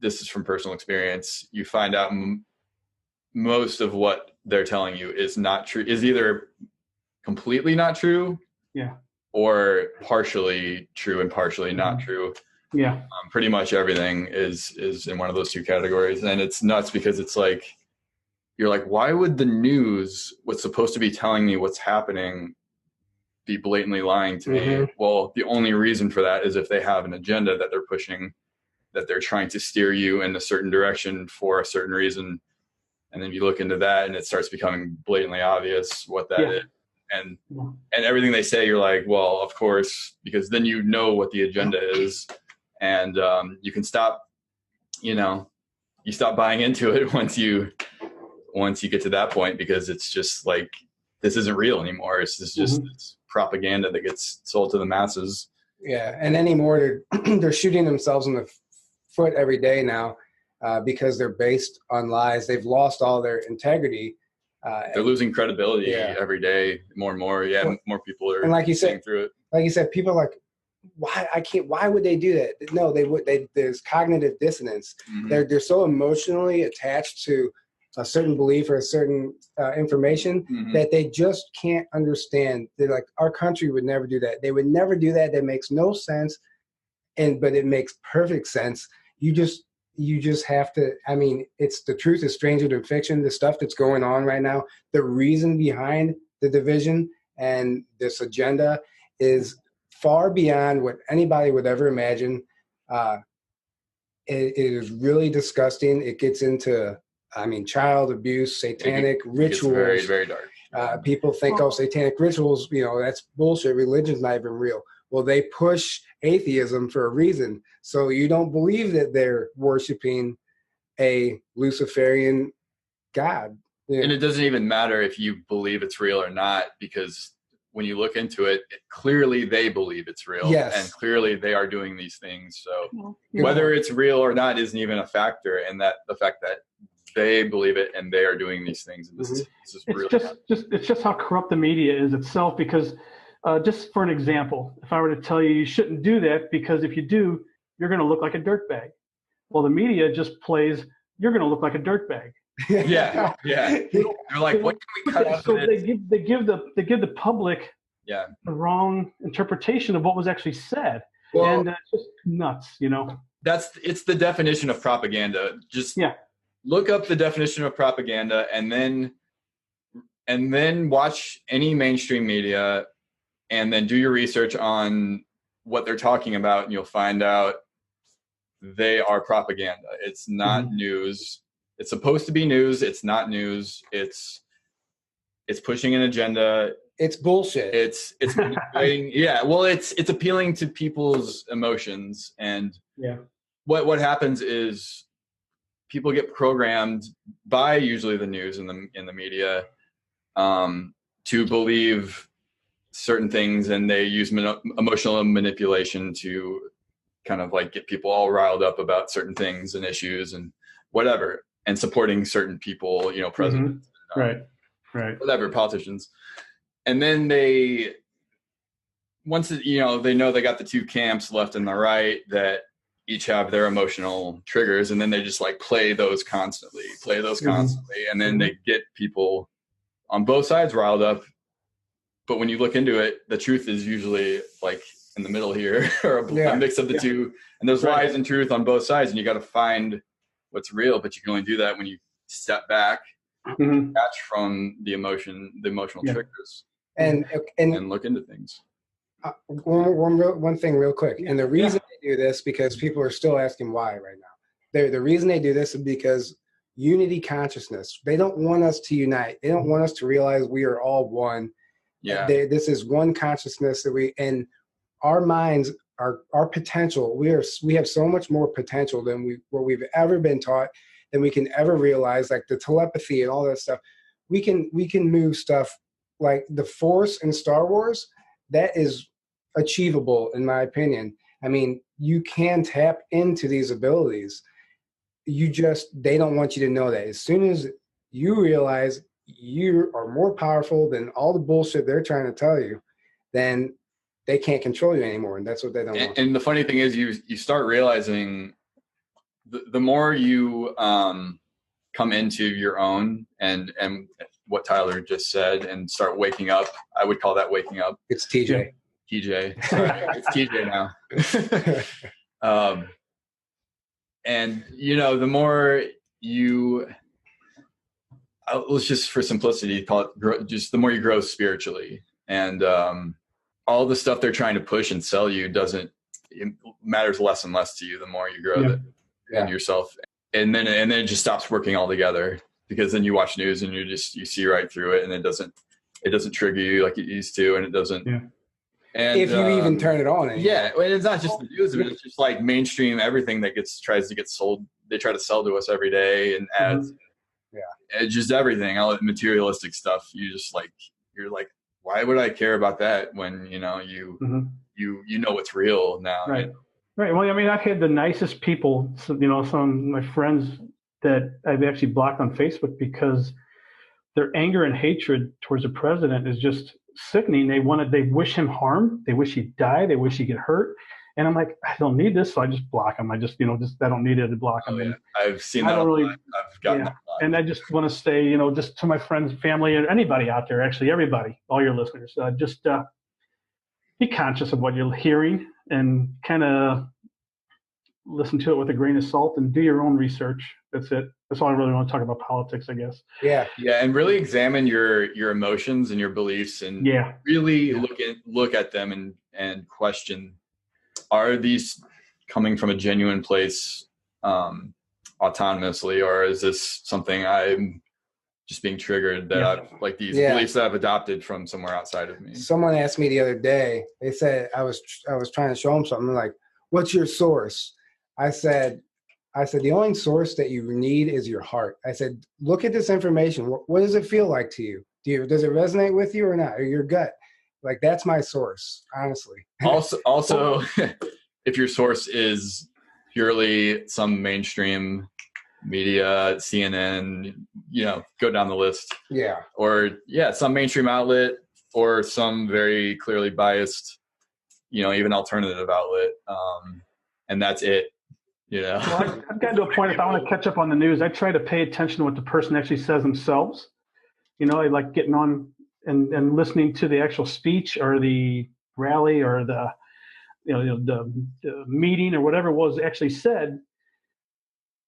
this is from personal experience. You find out most of what they're telling you is not true, is either completely not true, or partially true and partially not true. Yeah. Pretty much everything is in one of those two categories. And it's nuts because it's like, you're like, why would the news, what's supposed to be telling me what's happening, be blatantly lying to me? Well, the only reason for that is if they have an agenda that they're pushing, that they're trying to steer you in a certain direction for a certain reason. And then you look into that and it starts becoming blatantly obvious what that is. And everything they say, you're like, well, of course, because then you know what the agenda is. And you can stop, you stop buying into it once you get to that point, because it's just like, this isn't real anymore. It's just it's propaganda that gets sold to the masses. Yeah. And anymore, they're shooting themselves in the foot every day now because they're based on lies. They've lost all their integrity. They're losing credibility every day, more and more. Yeah, more people are, and like you said, through it. Like you said, people are like, why would they do that? No, there's cognitive dissonance. They're so emotionally attached to a certain belief or a certain information that they just can't understand. They're like, our country would never do that. They would never do that. That makes no sense. But it makes perfect sense. You just have to, I mean, the truth is stranger than fiction. The stuff that's going on right now, the reason behind the division and this agenda is far beyond what anybody would ever imagine. It is really disgusting. It gets into, child abuse, satanic rituals. Very, very dark. People think, satanic rituals, that's bullshit. Religion's not even real. Well, they push atheism for a reason. So you don't believe that they're worshiping a Luciferian God. And it doesn't even matter if you believe it's real or not, because when you look into it, clearly they believe it's real. Yes. And clearly they are doing these things. So whether it's real or not isn't even a factor, and that the fact that they believe it and they are doing these things. And this is really it's just how corrupt the media is itself, because just for an example, if I were to tell you shouldn't do that because if you do, you're going to look like a dirtbag. Well, the media just plays, you're going to look like a dirtbag. Yeah. They're like, what can we cut out so of this? they give the public the wrong interpretation of what was actually said. Well, and it's just nuts, It's the definition of propaganda. Just look up the definition of propaganda and then watch any mainstream media and then do your research on what they're talking about, and you'll find out they are propaganda. It's not news. It's supposed to be news. It's not news. It's pushing an agenda. It's bullshit. It's manipulating. Yeah. Well, it's appealing to people's emotions, and what happens is people get programmed by usually the news and in the media to believe certain things, and they use emotional manipulation to kind of like get people all riled up about certain things and issues and whatever, and supporting certain people, presidents, right, whatever, politicians. And then once they know they got the two camps, left and the right, that each have their emotional triggers, and then they just like play those constantly, and then they get people on both sides riled up. But when you look into it, the truth is usually like in the middle here, or a mix of the two. And there's lies and truth on both sides, and you got to find what's real. But you can only do that when you step back, detach from the emotional triggers, and look into things. One thing real quick. And the reason they do this, because people are still asking why right now. The reason they do this is because unity consciousness. They don't want us to unite. They don't want us to realize we are all one. Yeah. This is one consciousness that and our minds, our potential, we have so much more potential than what we've ever been taught, than we can ever realize, like the telepathy and all that stuff. We can move stuff like the Force in Star Wars. That is achievable, in my opinion. I mean, you can tap into these abilities. They don't want you to know that. As soon as you realize you are more powerful than all the bullshit they're trying to tell you, then they can't control you anymore, and that's what they don't want. And the funny thing is, you start realizing the more you come into your own and what Tyler just said, and start waking up. I would call that waking up. It's TJ. Sorry, it's TJ now. And the more you, let's just for simplicity call it just the more you grow spiritually, and all the stuff they're trying to push and sell you it matters less and less to you the more you grow in yourself, and then it just stops working altogether, because then you watch news and you see right through it, and it doesn't trigger you like it used to, and it doesn't. Yeah. And if you even turn it on anymore. Yeah, and it's not just the news, but it's just like mainstream everything that tries to get sold. They try to sell to us every day, and ads. It's just everything, all the materialistic stuff. You're like, why would I care about that when you know what's real now? Right. Right. Well, I mean, I've had the nicest people, some of my friends that I've actually blocked on Facebook because their anger and hatred towards the president is just sickening. They wish him harm. They wish he'd die. They wish he'd get hurt. And I'm like, I don't need this, so I just block him. I just, I don't need it to block him. And I've seen that. I've gotten that. And I just want to say, just to my friends, family, and anybody out there, actually everybody, all your listeners, just be conscious of what you're hearing and kind of listen to it with a grain of salt and do your own research. That's it. That's all I really want to talk about politics, I guess. Yeah. Yeah. And really examine your emotions and your beliefs, and really look at them and question, are these coming from a genuine place autonomously, or is this something I'm just being triggered that I've like these beliefs that I've adopted from somewhere outside of me? Someone asked me the other day, they said, I was trying to show them something, like, what's your source? I said, the only source that you need is your heart. I said, look at this information. What does it feel like to you? Does it resonate with you or not? Or your gut? Like, that's my source, honestly. Also, if your source is purely some mainstream media, CNN, go down the list. Yeah. Or some mainstream outlet, or some very clearly biased, even alternative outlet. And that's it. Well, I've gotten to a point, if I want to catch up on the news, I try to pay attention to what the person actually says themselves. I like getting on and listening to the actual speech or the rally or the meeting or whatever was actually said.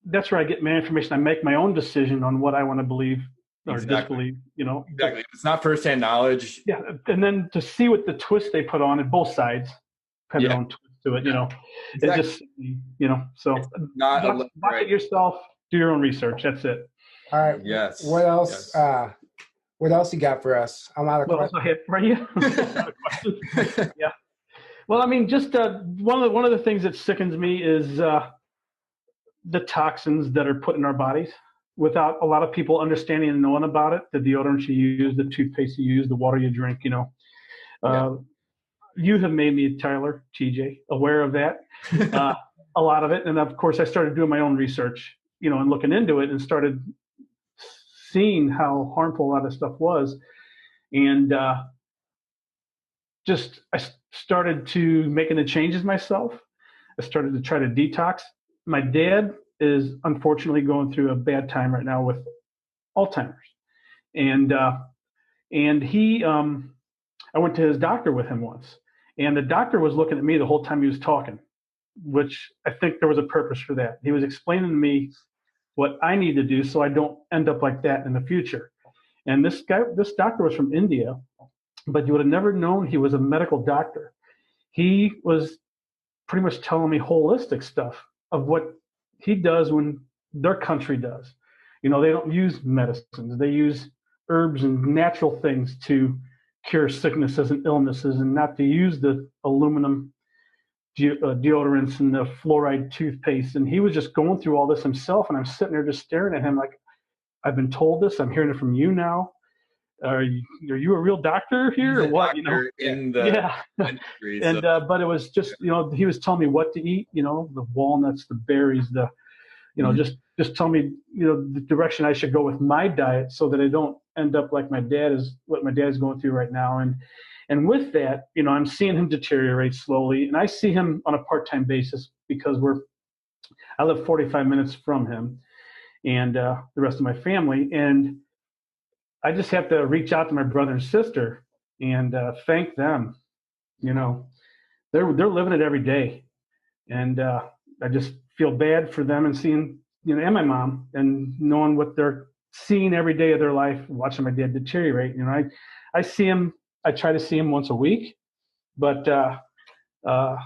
That's where I get my information. I make my own decision on what I want to believe or disbelieve. Exactly. It's not firsthand knowledge. Yeah, and then to see what the twist they put on both sides have their own twist to it. Exactly. It's just so watch it yourself. Do your own research. That's it. All right. Yes. What else? Yes. What else you got for us? I'm out of What else I have for you? Not a question. Yeah. Well, I mean, just one of the things that sickens me is the toxins that are put in our bodies without a lot of people understanding and knowing about it. The deodorant you use, the toothpaste you use, the water you drink. You have made me, Tyler, TJ, aware of that, a lot of it. And of course, I started doing my own research, and looking into it and started seeing how harmful a lot of stuff was. And I started to making the changes myself. I started to try to detox. My dad is unfortunately going through a bad time right now with Alzheimer's. And he, I went to his doctor with him once. And the doctor was looking at me the whole time he was talking, which I think there was a purpose for that. He was explaining to me what I need to do so I don't end up like that in the future. And this doctor was from India, but you would have never known he was a medical doctor. He was pretty much telling me holistic stuff of what he does when their country does. They don't use medicines. They use herbs and natural things to cure sicknesses and illnesses, and not to use the aluminum deodorants and the fluoride toothpaste. And he was just going through all this himself, and I'm sitting there just staring at him like, I've been told this. I'm hearing it from you now. Are you a real doctor here or what? In the industry, and but it was just he was telling me what to eat. The walnuts, the berries, the just tell me the direction I should go with my diet so that I don't end up like what my dad is going through right now. And with that, I'm seeing him deteriorate slowly, and I see him on a part-time basis because I live 45 minutes from him and the rest of my family, and I just have to reach out to my brother and sister and thank them. They're living it every day, and I just feel bad for them and seeing and my mom and knowing what they're seeing every day of their life, watching my dad deteriorate. I see him. I try to see him once a week, but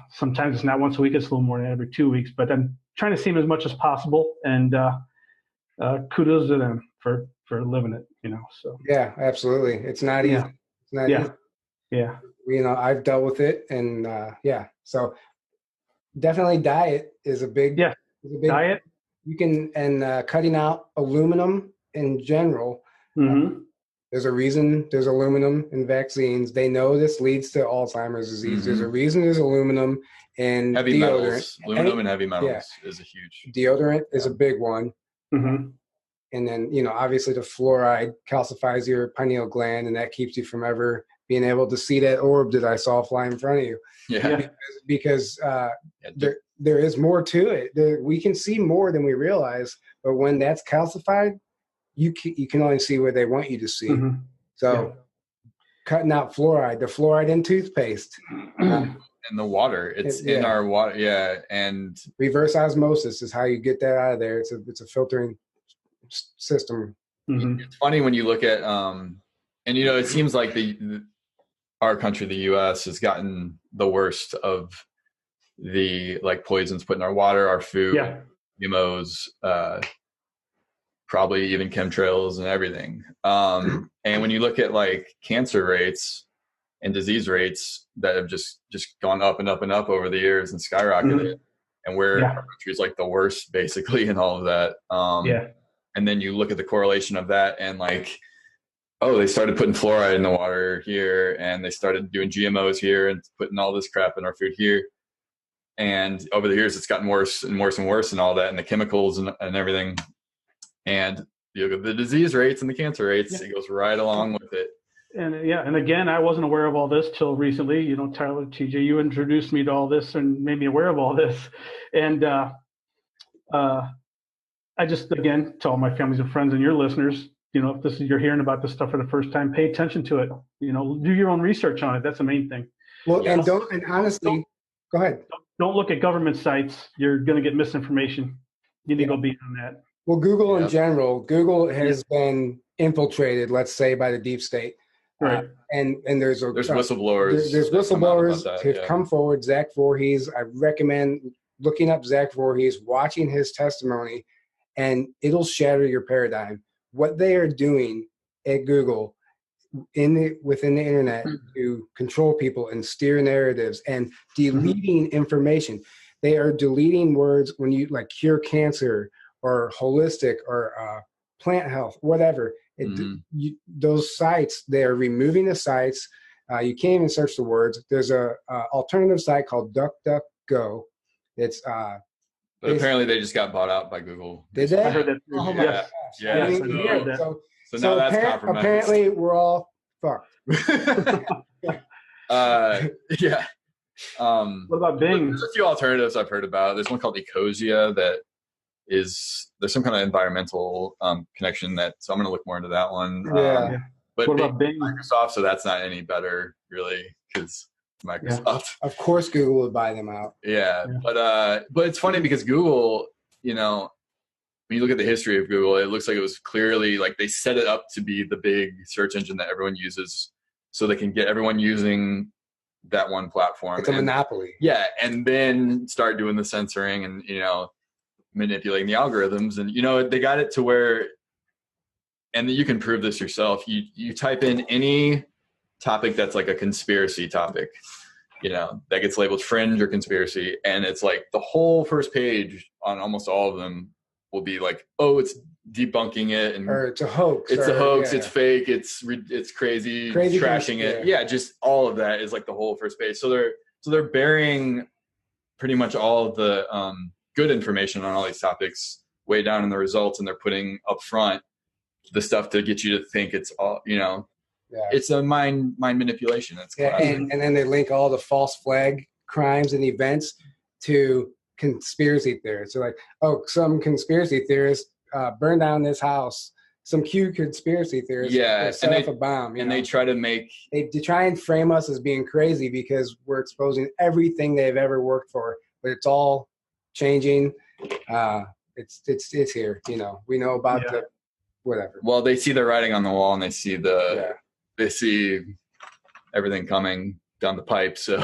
sometimes it's not once a week. It's a little more than every 2 weeks. But I'm trying to see him as much as possible, and kudos to them for living it. So yeah, absolutely. It's not easy. It's not easy. Yeah. I've dealt with it, and so definitely diet is a big diet. You can, and cutting out aluminum in general. Mm-hmm. There's a reason there's aluminum in vaccines. They know this leads to Alzheimer's disease. Mm-hmm. There's a reason there's aluminum in heavy deodorant. Metals. Aluminum and heavy metals is a huge. Deodorant is a big one. Mm-hmm. And then, obviously the fluoride calcifies your pineal gland, and that keeps you from ever being able to see that orb that I saw fly in front of you. Yeah. Because there is more to it. We can see more than we realize, but when that's calcified, you can only see what they want you to see. Mm-hmm. So cutting out fluoride, the fluoride in toothpaste. And the water, it's in our water. Yeah. And reverse osmosis is how you get that out of there. It's a filtering system. Mm-hmm. It's funny when you look at, and it seems like our country, the U.S., has gotten the worst of the poisons put in our water, our food, GMOs, probably even chemtrails and everything. And when you look at cancer rates and disease rates that have just gone up and up and up over the years and skyrocketed, mm-hmm. and where our country is the worst basically in all of that. And then you look at the correlation of that and they started putting fluoride in the water here, and they started doing GMOs here and putting all this crap in our food here. And over the years, it's gotten worse and worse and worse and all that, and the chemicals and everything. And the disease rates and the cancer rates, it goes right along with it. And again, I wasn't aware of all this till recently. Tyler, TJ, you introduced me to all this and made me aware of all this. And I just, again, to all my families and friends and your listeners, if you're hearing about this stuff for the first time, pay attention to it. Do your own research on it. That's the main thing. Well, and honestly, go ahead. Don't look at government sites. You're going to get misinformation. You need to go beyond that. Well, Google in general, Google has been infiltrated, let's say, by the deep state. Right. And there's whistleblowers. There's whistleblowers who've come forward. Zach Voorhees. I recommend looking up Zach Voorhees, watching his testimony, and it'll shatter your paradigm. What they are doing at Google within the internet to control people and steer narratives and deleting information. They are deleting words when you like cure cancer or holistic or plant health, whatever. Those sites, they are removing the sites. You can't even search the words. There's a alternative site called DuckDuckGo. It's but apparently they just got bought out by Google. Did they? I heard that. Oh my gosh. Yeah. I didn't hear that. So now that's compromised. Apparently we're all fucked. Yeah. What about Bing? There's a few alternatives I've heard about. There's one called Ecosia that there's some kind of environmental connection so I'm going to look more into that one. Yeah. But what about Bing? Microsoft, so that's not any better really because Microsoft. Yeah. Of course, Google would buy them out. Yeah. But it's funny because Google, when you look at the history of Google, it looks like it was clearly like they set it up to be the big search engine that everyone uses, so they can get everyone using that one platform. It's a monopoly. Yeah, and then start doing the censoring and manipulating the algorithms, and they got it to where, and you can prove this yourself. You type in any topic that's like a conspiracy topic, that gets labeled fringe or conspiracy, and it's like the whole first page on almost all of them will be like, oh, it's debunking it, or it's a hoax. It's a hoax. Yeah. It's fake. It's crazy trashing it. Yeah, just all of that is like the whole first page. So they're bearing pretty much all of the good information on all these topics way down in the results, and they're putting up front the stuff to get you to think it's all, it's a mind manipulation. It's and then they link all the false flag crimes and events to conspiracy theorists. So like, oh, some conspiracy theorists burn down this house. Some cute conspiracy theorists set off a bomb. And they try to make... They try and frame us as being crazy because we're exposing everything they've ever worked for. But it's all changing. It's here. We know about the whatever. Well, they see the writing on the wall, and they see they see everything coming down the pipe. So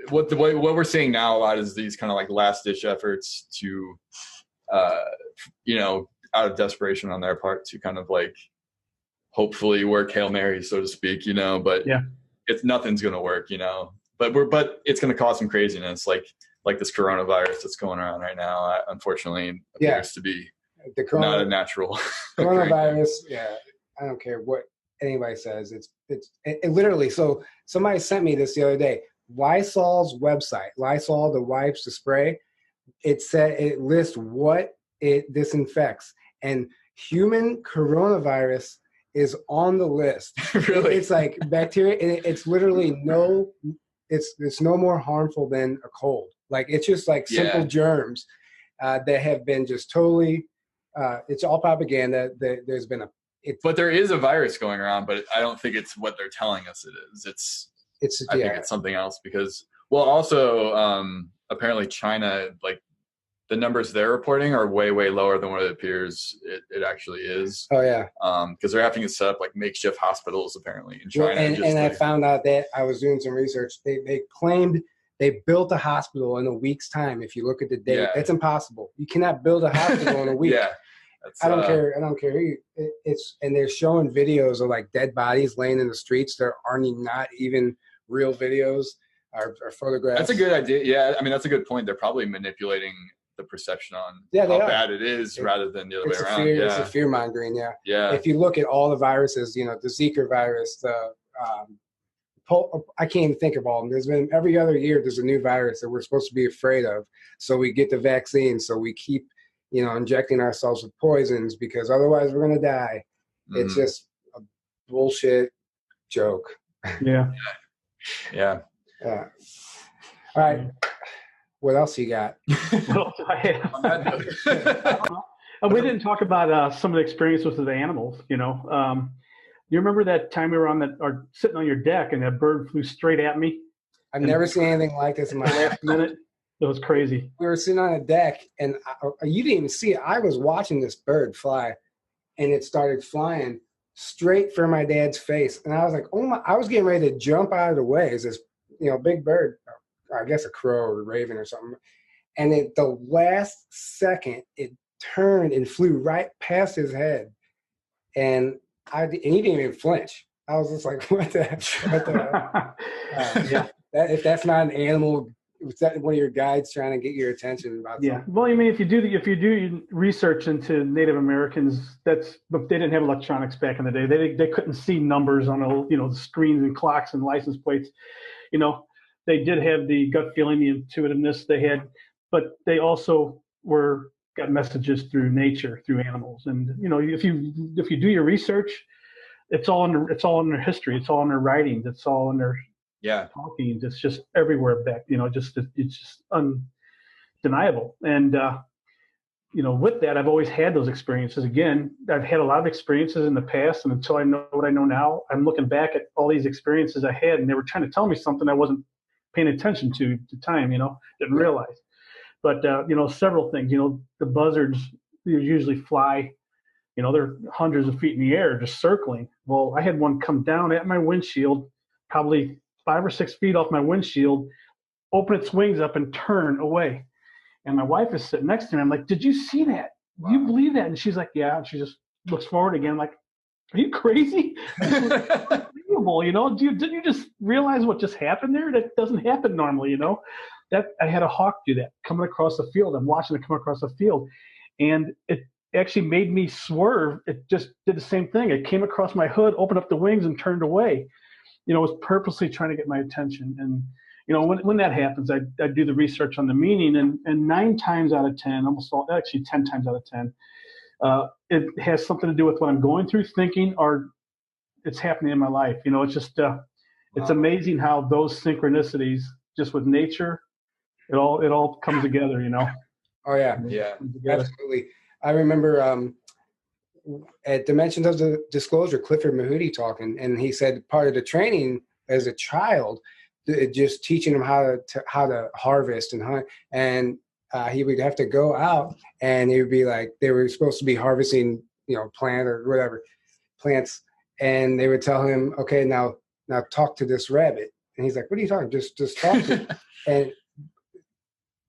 what we're seeing now a lot is these kind of like last ditch efforts to, out of desperation on their part to kind of like hopefully work Hail Mary, so to speak. But nothing's going to work. But it's going to cause some craziness, like this coronavirus that's going around right now. Unfortunately, appears to be not a natural coronavirus. I don't care what anybody says. It literally. So somebody sent me this the other day. Lysol's website, Lysol, the wipes, the spray. It lists what it disinfects, and human coronavirus is on the list. Really? It's like bacteria. It's literally it's no more harmful than a cold. Like it's just like simple germs that have been just totally. It's all propaganda. There's been but there is a virus going around, but I don't think it's what they're telling us it is. I think it's something else because, also apparently China, like the numbers they're reporting are way, way lower than what it appears it actually is. Oh yeah. Because they're having to set up like makeshift hospitals apparently in China. And I found out that I was doing some research. They claimed they built a hospital in a week's time. If you look at the date, it's impossible. You cannot build a hospital in a week. I don't care. And they're showing videos of like dead bodies laying in the streets. There are not even real videos or photographs. That's a good idea. Yeah, I mean that's a good point. They're probably manipulating the perception on how bad it is rather than the other way around. It's a fear mongering. Yeah. If you look at all the viruses, the Zika virus, the I can't even think of all of them. There's been every other year there's a new virus that we're supposed to be afraid of. So we get the vaccine. So we keep injecting ourselves with poisons because otherwise we're going to die. Mm-hmm. It's just a bullshit joke. Yeah. All right. What else you got? Well, we didn't talk about some of the experience with the animals, you remember that time we were sitting on your deck and that bird flew straight at me? I've never seen anything like this in my life. Last minute. It was crazy. We were sitting on a deck, and you didn't even see it. I was watching this bird fly, and it started flying straight for my dad's face. And I was like, oh my! I was getting ready to jump out of the way. It's this, big bird, I guess a crow or a raven or something. And at the last second, it turned and flew right past his head. And and he didn't even flinch. I was just like, what the yeah. If that's not an animal, is that one of your guides trying to get your attention about yeah. something? Well, I mean, if you do research into Native Americans, they didn't have electronics back in the day. They couldn't see numbers on the screens and clocks and license plates. They did have the gut feeling, the intuitiveness they had, but they also got messages through nature, through animals. And if you do your research, it's all in their history, it's all in their writings, it's all in their talking. It's just everywhere back. It's just undeniable. And with that, I've always had those experiences. Again, I've had a lot of experiences in the past, and until I know what I know now, I'm looking back at all these experiences I had, and they were trying to tell me something I wasn't paying attention to at the time. Didn't realize. But several things. The buzzards usually fly. They're hundreds of feet in the air, just circling. Well, I had one come down at my windshield, probably 5 or 6 feet off my windshield, open its wings up and turn away. And my wife is sitting next to me. I'm like, did you see that? Wow. Do you believe that? And she's like, yeah. And she just looks forward again. I'm like, are you crazy? Unbelievable. Didn't you just realize what just happened there? That doesn't happen normally. That I had a hawk do that coming across the field. I'm watching it come across the field, and it actually made me swerve. It just did the same thing. It came across my hood, opened up the wings, and turned away. It was purposely trying to get my attention. And when that happens, I do the research on the meaning, and 9 times out of 10, actually 10 times out of 10, it has something to do with what I'm going through, thinking, or it's happening in my life. It's just it's amazing how those synchronicities, just with nature, it all comes together. Oh yeah, absolutely. I remember at Dimensions of the Disclosure, Clifford Mahooty talking, and he said part of the training as a child, just teaching him how to harvest and hunt, and he would have to go out, and he would be like, they were supposed to be harvesting, plant or whatever, plants, and they would tell him, okay, now talk to this rabbit, and he's like, what are you talking? Just talk to him. And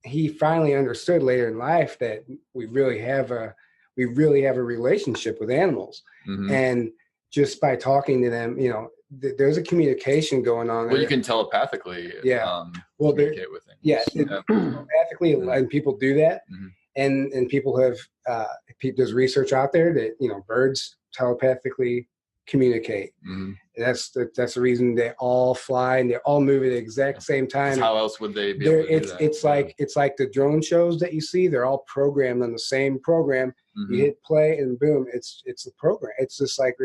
he finally understood later in life that we really have a relationship with animals. Mm-hmm. And just by talking to them, there's a communication going on there. Well, you can telepathically communicate with things. Yeah, telepathically, and people do that. Mm-hmm. And people have, there's research out there that, birds telepathically communicate. Mm-hmm. That's the reason they all fly and they all move at the exact same time. How else would they be able to do that? It's like the drone shows that you see. They're all programmed on the same program. Mm-hmm. You hit play and boom, it's a program. It's just like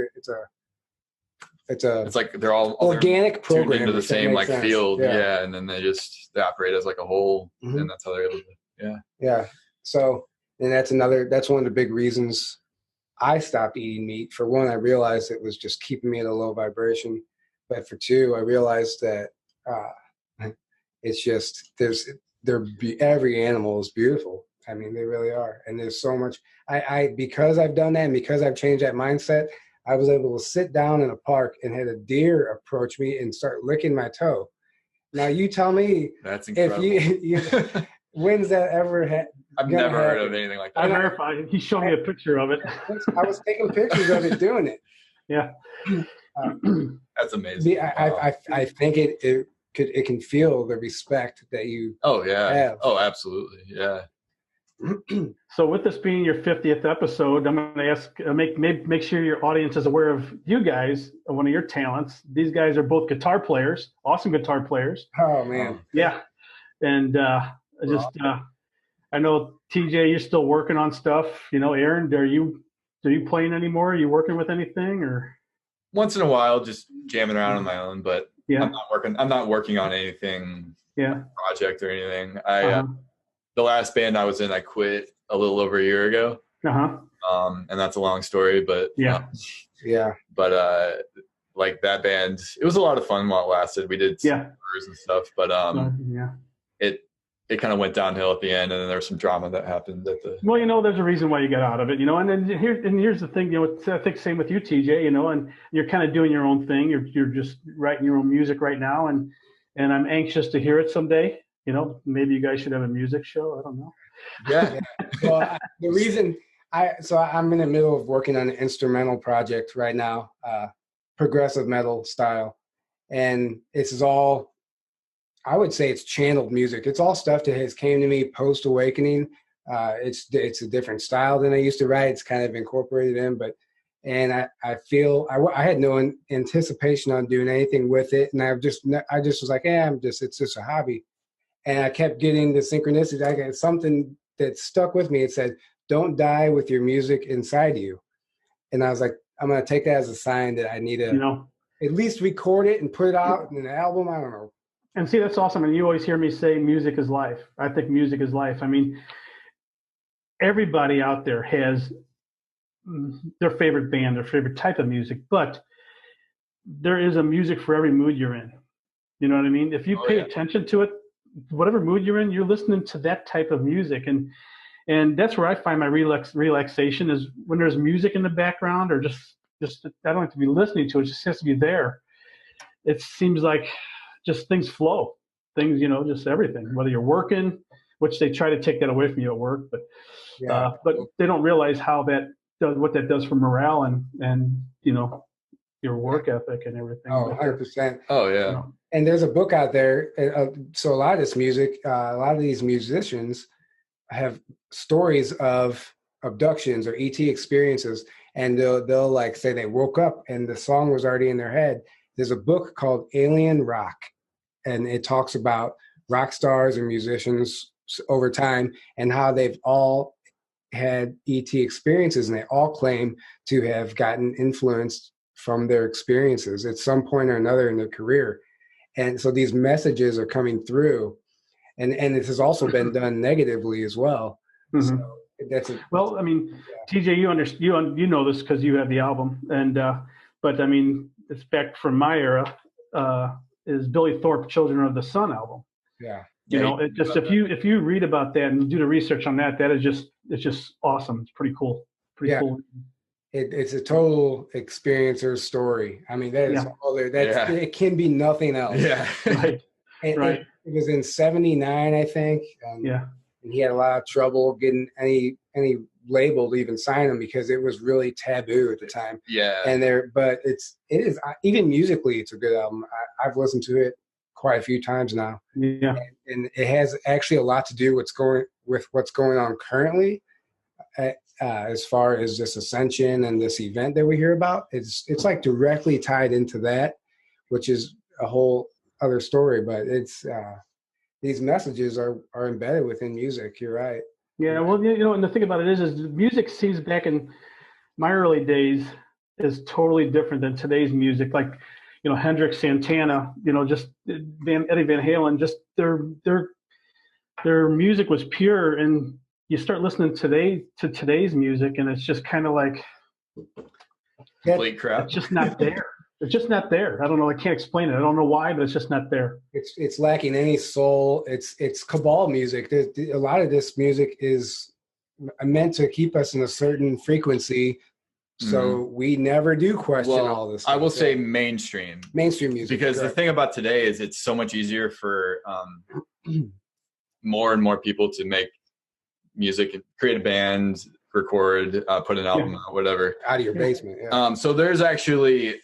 it's like they're all organic program tuned into the same field. Yeah, and then they operate as like a whole, mm-hmm. and that's how they're able to. Yeah. So, and that's one of the big reasons I stopped eating meat. For one, I realized it was just keeping me at a low vibration. But for two, I realized that it's just every animal is beautiful. I mean, they really are. And there's so much. Because I've done that and because I've changed that mindset, I was able to sit down in a park and had a deer approach me and start licking my toe. Now you tell me, that's incredible. If when's that ever I've never heard of anything like that. I verified. He showed me a picture of it. I was taking pictures of it doing it. Yeah. That's amazing. I think it can feel the respect that you have. Oh, absolutely. Yeah. So with this being your 50th episode, I'm going to ask, make sure your audience is aware of you guys, one of your talents. These guys are both guitar players, awesome guitar players. Oh man. Yeah. And I know TJ, you're still working on stuff. Aaron, are you playing anymore? Are you working with anything or? Once in a while, just jamming around on my own, but I'm not working on anything. Yeah. Project or anything. The last band I was in, I quit a little over a year ago. And that's a long story, but But like that band, it was a lot of fun while it lasted. We did some covers and stuff, but it kind of went downhill at the end, and then there was some drama that happened at the. Well, there's a reason why you got out of it, and then here's the thing, I think same with you, TJ, and you're kind of doing your own thing. You're just writing your own music right now, and I'm anxious to hear it someday. Maybe you guys should have a music show. I don't know. Yeah. Well, the reason I'm in the middle of working on an instrumental project right now, progressive metal style, and this is all, I would say it's channeled music. It's all stuff that has came to me post awakening. It's a different style than I used to write. It's kind of incorporated in, and I feel I had no anticipation on doing anything with it, and I just was like, it's just a hobby, and I kept getting the synchronicities. I got something that stuck with me. It said, "Don't die with your music inside you," and I was like, I'm gonna take that as a sign that I need to at least record it and put it out in an album. I don't know. And see, that's awesome. And you always hear me say music is life. I think music is life. I mean, everybody out there has their favorite band, their favorite type of music, but there is a music for every mood you're in. You know what I mean? If you pay attention to it, whatever mood you're in, you're listening to that type of music. And that's where I find my relaxation is when there's music in the background, or just I don't have to be listening to it. It just has to be there. It seems like just things flow, things, just everything, whether you're working, which they try to take that away from you at work, but they don't realize what that does for morale and your work ethic and everything. Oh, 100%. Oh, yeah. And there's a book out there. So a lot of this music, a lot of these musicians have stories of abductions or ET experiences, and they'll like say they woke up and the song was already in their head. There's a book called Alien Rock, and it talks about rock stars and musicians over time and how they've all had ET experiences, and they all claim to have gotten influenced from their experiences at some point or another in their career. And so these messages are coming through, and this has also been done negatively as well. Mm-hmm. So well, I mean, TJ, you know this because you have the album, and but I mean, it's back from my era. Is Billy Thorpe "Children of the Sun" album? Yeah. It just if you read about that and do the research on that, it's just awesome. It's pretty cool. Cool. It's a total experiencer story. I mean, that is all there. It can be nothing else. Yeah. Right. It was in '79, I think. And he had a lot of trouble getting any label to even sign him because it was really taboo at the time. Yeah. But it is even musically, it's a good album. I've listened to it quite a few times now. Yeah. And it has actually a lot to do with what's going on currently, as far as this ascension and this event that we hear about. It's like directly tied into that, which is a whole other story. But it's these messages are embedded within music. You're right. Yeah. Well, and the thing about it is music seems back in my early days is totally different than today's music. Like, Hendrix, Santana, just Eddie Van Halen, just their music was pure. And you start listening to today's music, and it's just kind of like complete crap. It's just not there. It's just not there. I don't know. I can't explain it. I don't know why, but it's just not there. It's lacking any soul. It's cabal music. A lot of this music is meant to keep us in a certain frequency, so we never do question all this stuff. I will say mainstream music, because the thing about today is it's so much easier for more and more people to make music and create a band, record, put an album out, whatever, out of your basement. Yeah. So there's actually,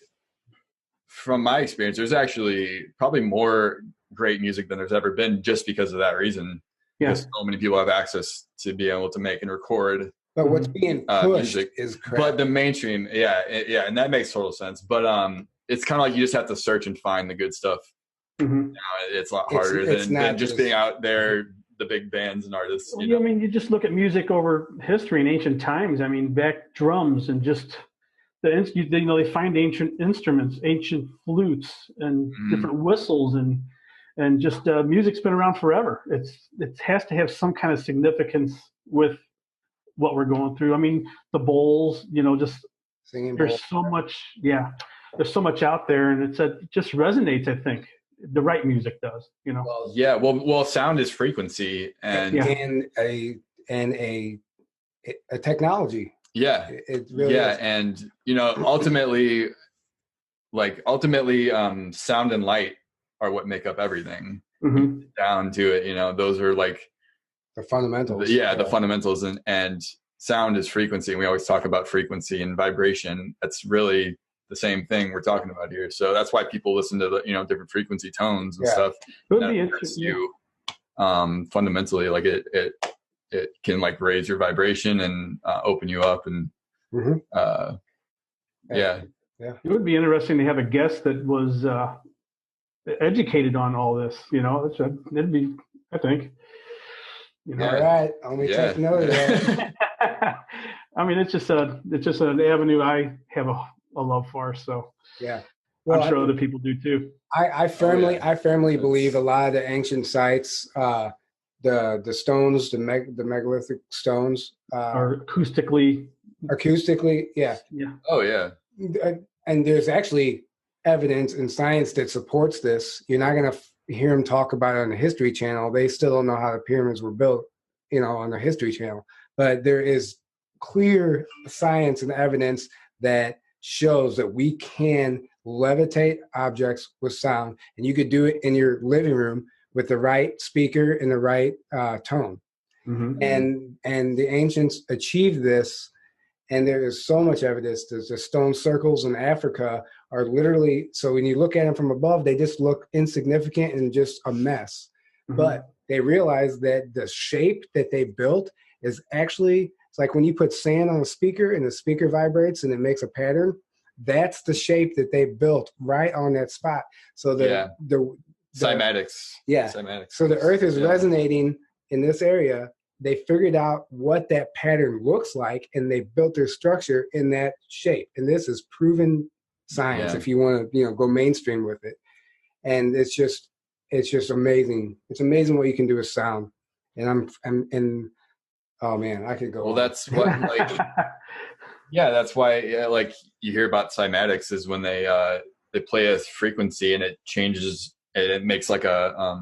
from my experience, there's actually probably more great music than there's ever been, just because of that reason. Yeah. Because so many people have access to be able to make and record. But what's being pushed music is crap. But the mainstream, and that makes total sense. But it's kind of like you just have to search and find the good stuff. Mm-hmm. Now, it's a lot harder than just being out there, the big bands and artists. I mean, you just look at music over history in ancient times. I mean, back drums and just they find ancient instruments, ancient flutes and different whistles and just music's been around forever. It has to have some kind of significance with what we're going through. I mean, the bowls, just singing. There's so much, there's so much out there, and it just resonates. I think the right music does, Well, sound is frequency, and a technology. Yeah, it really is. And ultimately, sound and light are what make up everything. Down to it, those are like the fundamentals. The fundamentals, and sound is frequency, and we always talk about frequency and vibration. That's really the same thing we're talking about here. So that's why people listen to the, different frequency tones and stuff. It would be interesting. You, fundamentally, like it can like raise your vibration and open you up, and yeah. It would be interesting to have a guest that was educated on all this. It'd be, I think. All right, only take note of that. I mean, it's just an avenue I have a love for. So yeah, well, I'm sure other people do too. I firmly believe a lot of the ancient sites, the stones, the megalithic stones, are acoustically, yeah. Oh yeah. And there's actually evidence in science that supports this. You're not going to hear them talk about it on the History Channel. They still don't know how the pyramids were built, on the History Channel. But there is clear science and evidence that shows that we can levitate objects with sound, and you could do it in your living room with the right speaker and the right tone. Mm-hmm. And the ancients achieved this. And there is so much evidence. The stone circles in Africa are literally, so when you look at them from above, they just look insignificant and just a mess. Mm-hmm. But they realize that the shape that they built is actually, it's like when you put sand on a speaker and the speaker vibrates and it makes a pattern. That's the shape that they built right on that spot. So the cymatics. Yeah. Cymatics. So the earth is resonating in this area. They figured out what that pattern looks like, and they built their structure in that shape. And this is proven science if you want to, go mainstream with it. And it's just amazing. It's amazing what you can do with sound. And oh man, I could go. Well, that's what that's why like you hear about cymatics is when they play a frequency and it changes, and it makes like a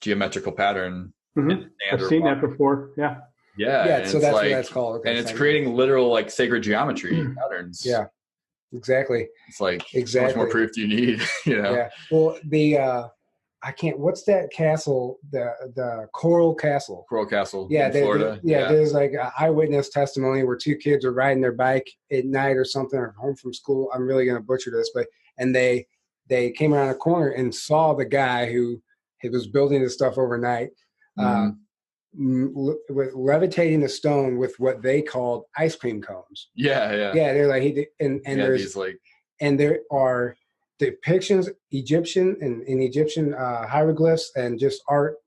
geometrical pattern. Mm-hmm. I've seen that before. Yeah. So that's what that's called. Okay, and it's creating literal like sacred geometry patterns. Yeah, exactly. It's like how much more proof do you need? Yeah. Well, what's that castle? The Coral Castle. Coral Castle. Yeah, in Florida. There's like an eyewitness testimony where two kids were riding their bike at night or something, or home from school. I'm really going to butcher this, and they came around a corner and saw the guy who was building this stuff overnight. Levitating the stone with what they called ice cream cones. Yeah. They're like and there are depictions, Egyptian hieroglyphs and just art,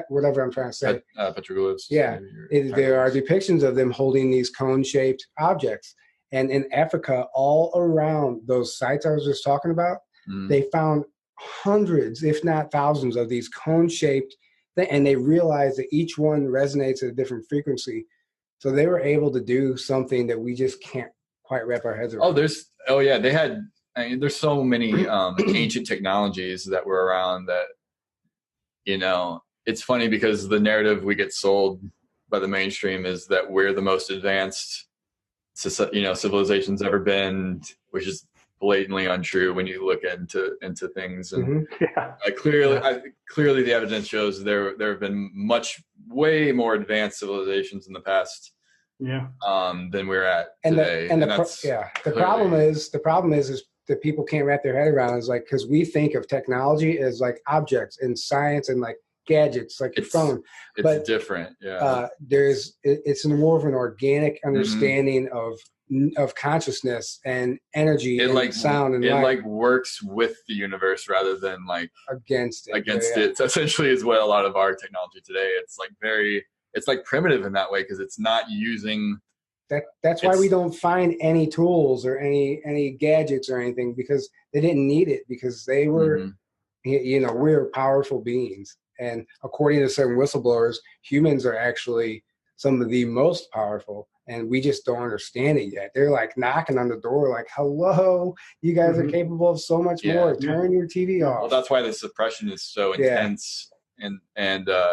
whatever I'm trying to say. Petroglyphs. Yeah, there are depictions of them holding these cone-shaped objects, and in Africa, all around those sites I was just talking about, they found hundreds, if not thousands, of these cone-shaped. And they realized that each one resonates at a different frequency. So they were able to do something that we just can't quite wrap our heads around. They had, there's so many ancient technologies that were around that, it's funny because the narrative we get sold by the mainstream is that we're the most advanced, civilization's ever been, which is blatantly untrue when you look into things. And clearly the evidence shows there have been way more advanced civilizations in the past than we're at today. The problem is that people can't wrap their head around is like, because we think of technology as like objects and science and like gadgets, like your phone. It's different. It's more of an organic understanding of consciousness and energy and sound and light. It like works with the universe rather than like against it. So essentially is what a lot of our technology today. It's like primitive in that way because it's not using. That's why we don't find any tools or any gadgets or anything, because they didn't need it, because they were, we're powerful beings. And according to certain whistleblowers, humans are actually some of the most powerful. And we just don't understand it yet. They're like knocking on the door like, hello, you guys are capable of so much more. Turn your TV off. Well, that's why the suppression is so intense and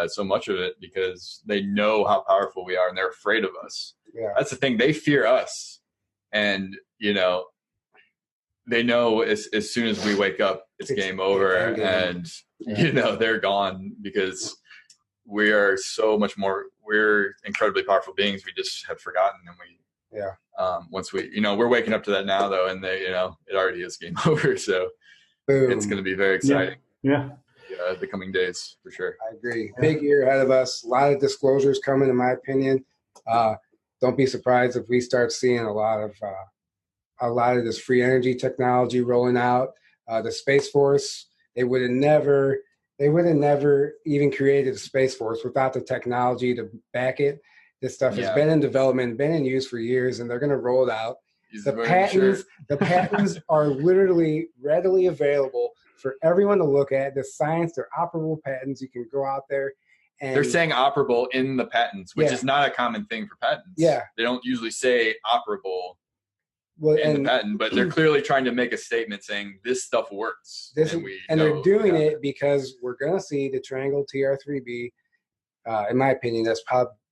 so much of it, because they know how powerful we are and they're afraid of us. Yeah. That's the thing. They fear us. And, they know as soon as we wake up, it's game over. And, they're gone because we're we're incredibly powerful beings. We just have forgotten, and once we, we're waking up to that now, though, and it already is game over. So Boom. It's going to be very exciting. Yeah. The coming days for sure. I agree. Big year ahead of us. A lot of disclosures coming, in my opinion. Don't be surprised if we start seeing a lot of this free energy technology rolling out. The Space Force, they would have never even created the Space Force without the technology to back it. This stuff has been in development, been in use for years, and they're going to roll it out. The patents are literally readily available for everyone to look at. The science, they're operable patents. You can go out there and they're saying operable in the patents, which is not a common thing for patents. Yeah. They don't usually say operable in the patent, but they're clearly trying to make a statement saying this stuff works. And they're doing it because we're going to see the Triangle TR3B. In my opinion, that's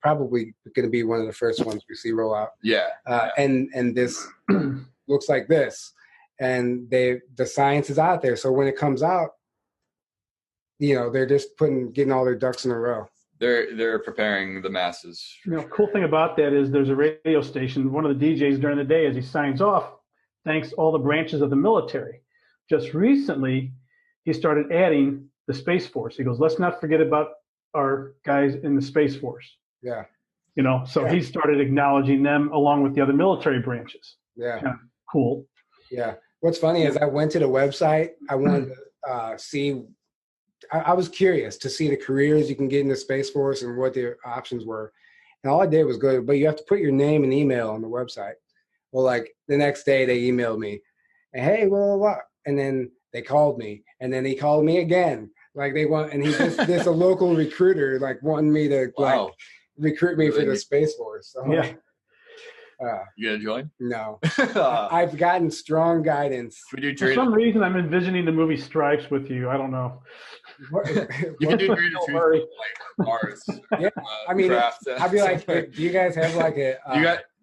probably going to be one of the first ones we see roll out. Yeah. And this looks like this, and the science is out there. So when it comes out, they're just getting all their ducks in a row. They're preparing the masses. Cool thing about that is there's a radio station. One of the DJs during the day, as he signs off, thanks all the branches of the military. Just recently, he started adding the Space Force. He goes, let's not forget about our guys in the Space Force. Yeah. He started acknowledging them along with the other military branches. Yeah. Kind of cool. Yeah. What's funny is I went to the website. I wanted to see. I was curious to see the careers you can get in the Space Force and what their options were. And all I did was go, but you have to put your name and email on the website. Well, like the next day they emailed me, and hey, blah, blah, blah. And then they called me, and then he called me again. Like they want, and he's just a local recruiter, like wanting me to recruit me for the Space Force. So, you gonna join? No. I've gotten strong guidance. For some reason, I'm envisioning the movie Stripes with you. I don't know. You can do like Mars. Yeah, I mean, I'd be like, do you guys have like a?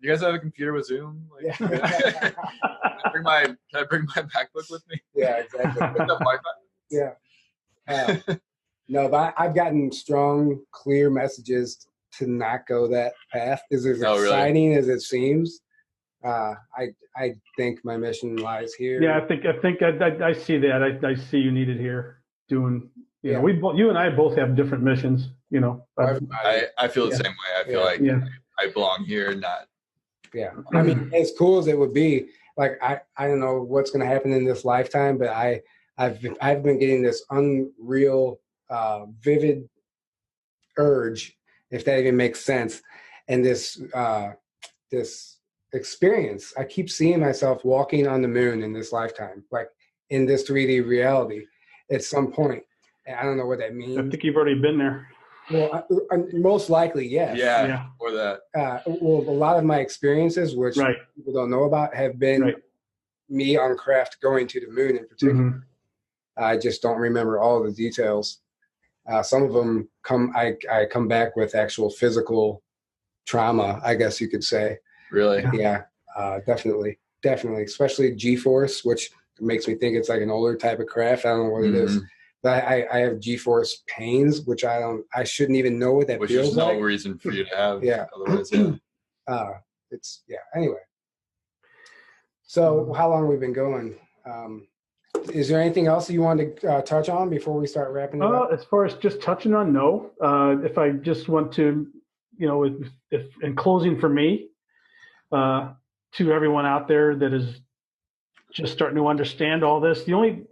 You guys have a computer with Zoom? Like, can I bring my MacBook with me? Yeah, exactly. Yeah. No, but I've gotten strong, clear messages to not go that path. Is as exciting as it seems. I think my mission lies here. Yeah, I think I see that. I see you needed here doing. You and I both have different missions. I feel the same way. I feel like I belong here, not. Yeah, I mean, as cool as it would be, like I don't know what's going to happen in this lifetime, but I've been getting this unreal, vivid urge, if that even makes sense, and this experience. I keep seeing myself walking on the moon in this lifetime, like in this 3D reality, at some point. And I don't know what that means. I think you've already been there. Well, most likely, yes. Yeah. Or that. Well, a lot of my experiences, which people don't know about, have been me on craft going to the moon in particular. Mm-hmm. I just don't remember all the details. Some of them I come back with actual physical trauma, I guess you could say. Really? Yeah, definitely. Especially G-force, which makes me think it's like an older type of craft. I don't know what it is. But I have G-force pains, which I shouldn't even know what that feels like. Which is no reason for you to have. Yeah. Otherwise, anyway. So how long have we been going? Is there anything else you want to touch on before we start wrapping it up? As far as just touching on, no. If I just want to, if in closing for me, to everyone out there that is just starting to understand all this, the only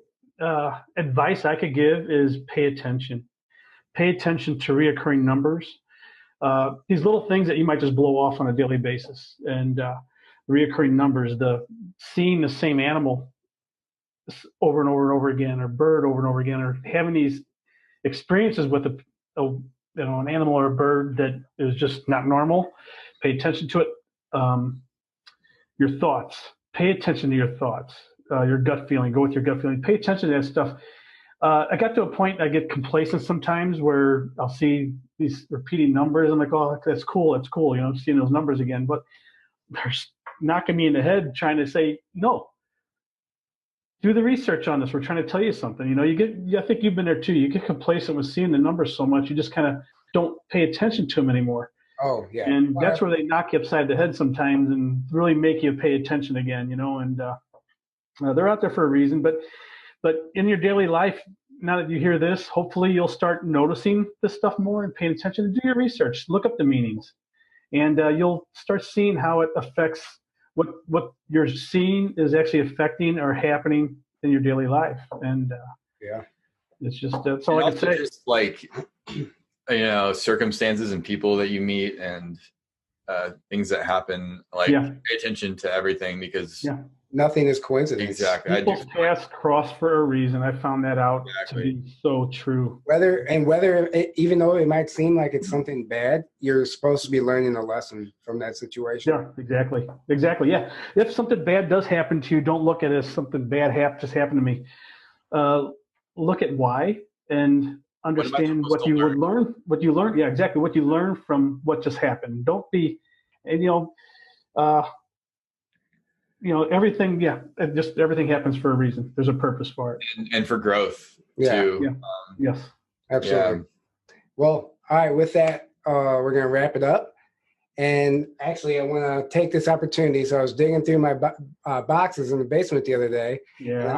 advice I could give is pay attention. Pay attention to reoccurring numbers. These little things that you might just blow off on a daily basis, and reoccurring numbers, seeing the same animal over and over and over again, or bird over and over again, or having these experiences with an animal or a bird that is just not normal. Pay attention to it. Your thoughts. Pay attention to your thoughts. Your gut feeling. Go with your gut feeling. Pay attention to that stuff. I got to a point I get complacent sometimes where I'll see these repeating numbers. I'm like, oh, that's cool. That's cool. I'm seeing those numbers again. But they're knocking me in the head trying to say, no. Do the research on this. We're trying to tell you something. I think you've been there too. You get complacent with seeing the numbers so much. You just kind of don't pay attention to them anymore. Oh, yeah. And that's where they knock you upside the head sometimes and really make you pay attention again, and they're out there for a reason. But in your daily life, now that you hear this, hopefully you'll start noticing this stuff more and paying attention and do your research. Look up the meanings, and you'll start seeing how it affects what you're seeing is actually affecting or happening in your daily life. And it's just that's all I can say. Just like circumstances and people that you meet and things that happen. Like pay attention to everything because. Yeah. Nothing is coincidence. Exactly. People's paths cross for a reason. I found that out to be so true. Whether even though it might seem like it's something bad, you're supposed to be learning a lesson from that situation. Yeah, exactly. Yeah. If something bad does happen to you, don't look at it as something bad just happened to me. Look at why and understand what you would learn. What you learn. Yeah, exactly. What you learn from what just happened. Don't be, everything, everything happens for a reason. There's a purpose for it. And for growth, too. Yeah. Yes. Absolutely. Yeah. Well, all right, with that, we're going to wrap it up. And actually, I want to take this opportunity. So I was digging through my boxes in the basement the other day. Yeah. And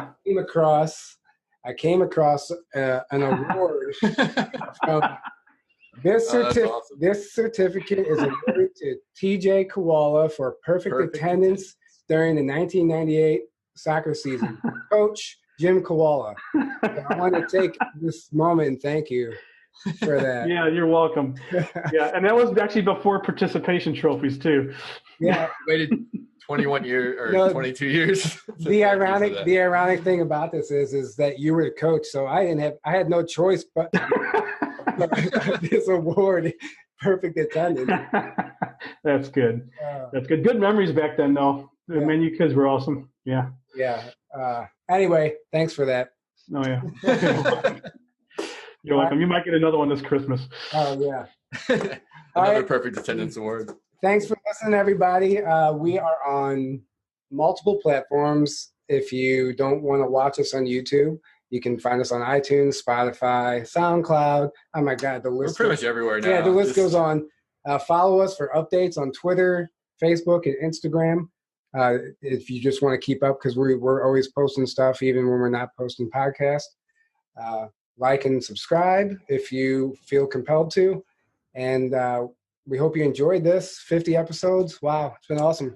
I came across an award from this certificate is awarded to TJ Kiwala for perfect attendance during the 1998 soccer season. Coach Jim Kiwala. So I want to take this moment and thank you for that. Yeah, you're welcome. Yeah, and that was actually before participation trophies too. Yeah, waited 21 years or 22 years. The ironic thing about this is that you were the coach, so I had no choice but this award, perfect attendance. That's good. That's good. Good memories back then, though. Man, you kids were awesome. Yeah. Yeah. Anyway, thanks for that. Oh, yeah. You're welcome. You might get another one this Christmas. Oh, yeah. Another perfect attendance award. Thanks for listening, everybody. We are on multiple platforms. If you don't want to watch us on YouTube, you can find us on iTunes, Spotify, SoundCloud. Oh, my God. The list. We're pretty much everywhere now. Yeah, the list goes on. Follow us for updates on Twitter, Facebook, and Instagram. If you just want to keep up, because we're always posting stuff, even when we're not posting podcasts. Like and subscribe if you feel compelled to. And we hope you enjoyed this 50 episodes. Wow, it's been awesome.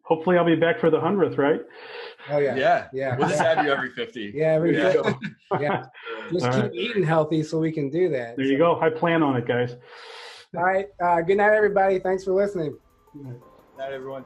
Hopefully I'll be back for the 100th, right? Oh, yeah. Yeah. We'll just have you every 50. Yeah, every 50. Yeah. Just keep eating healthy so we can do that. There you go. I plan on it, guys. All right. Good night, everybody. Thanks for listening. Good night, everyone.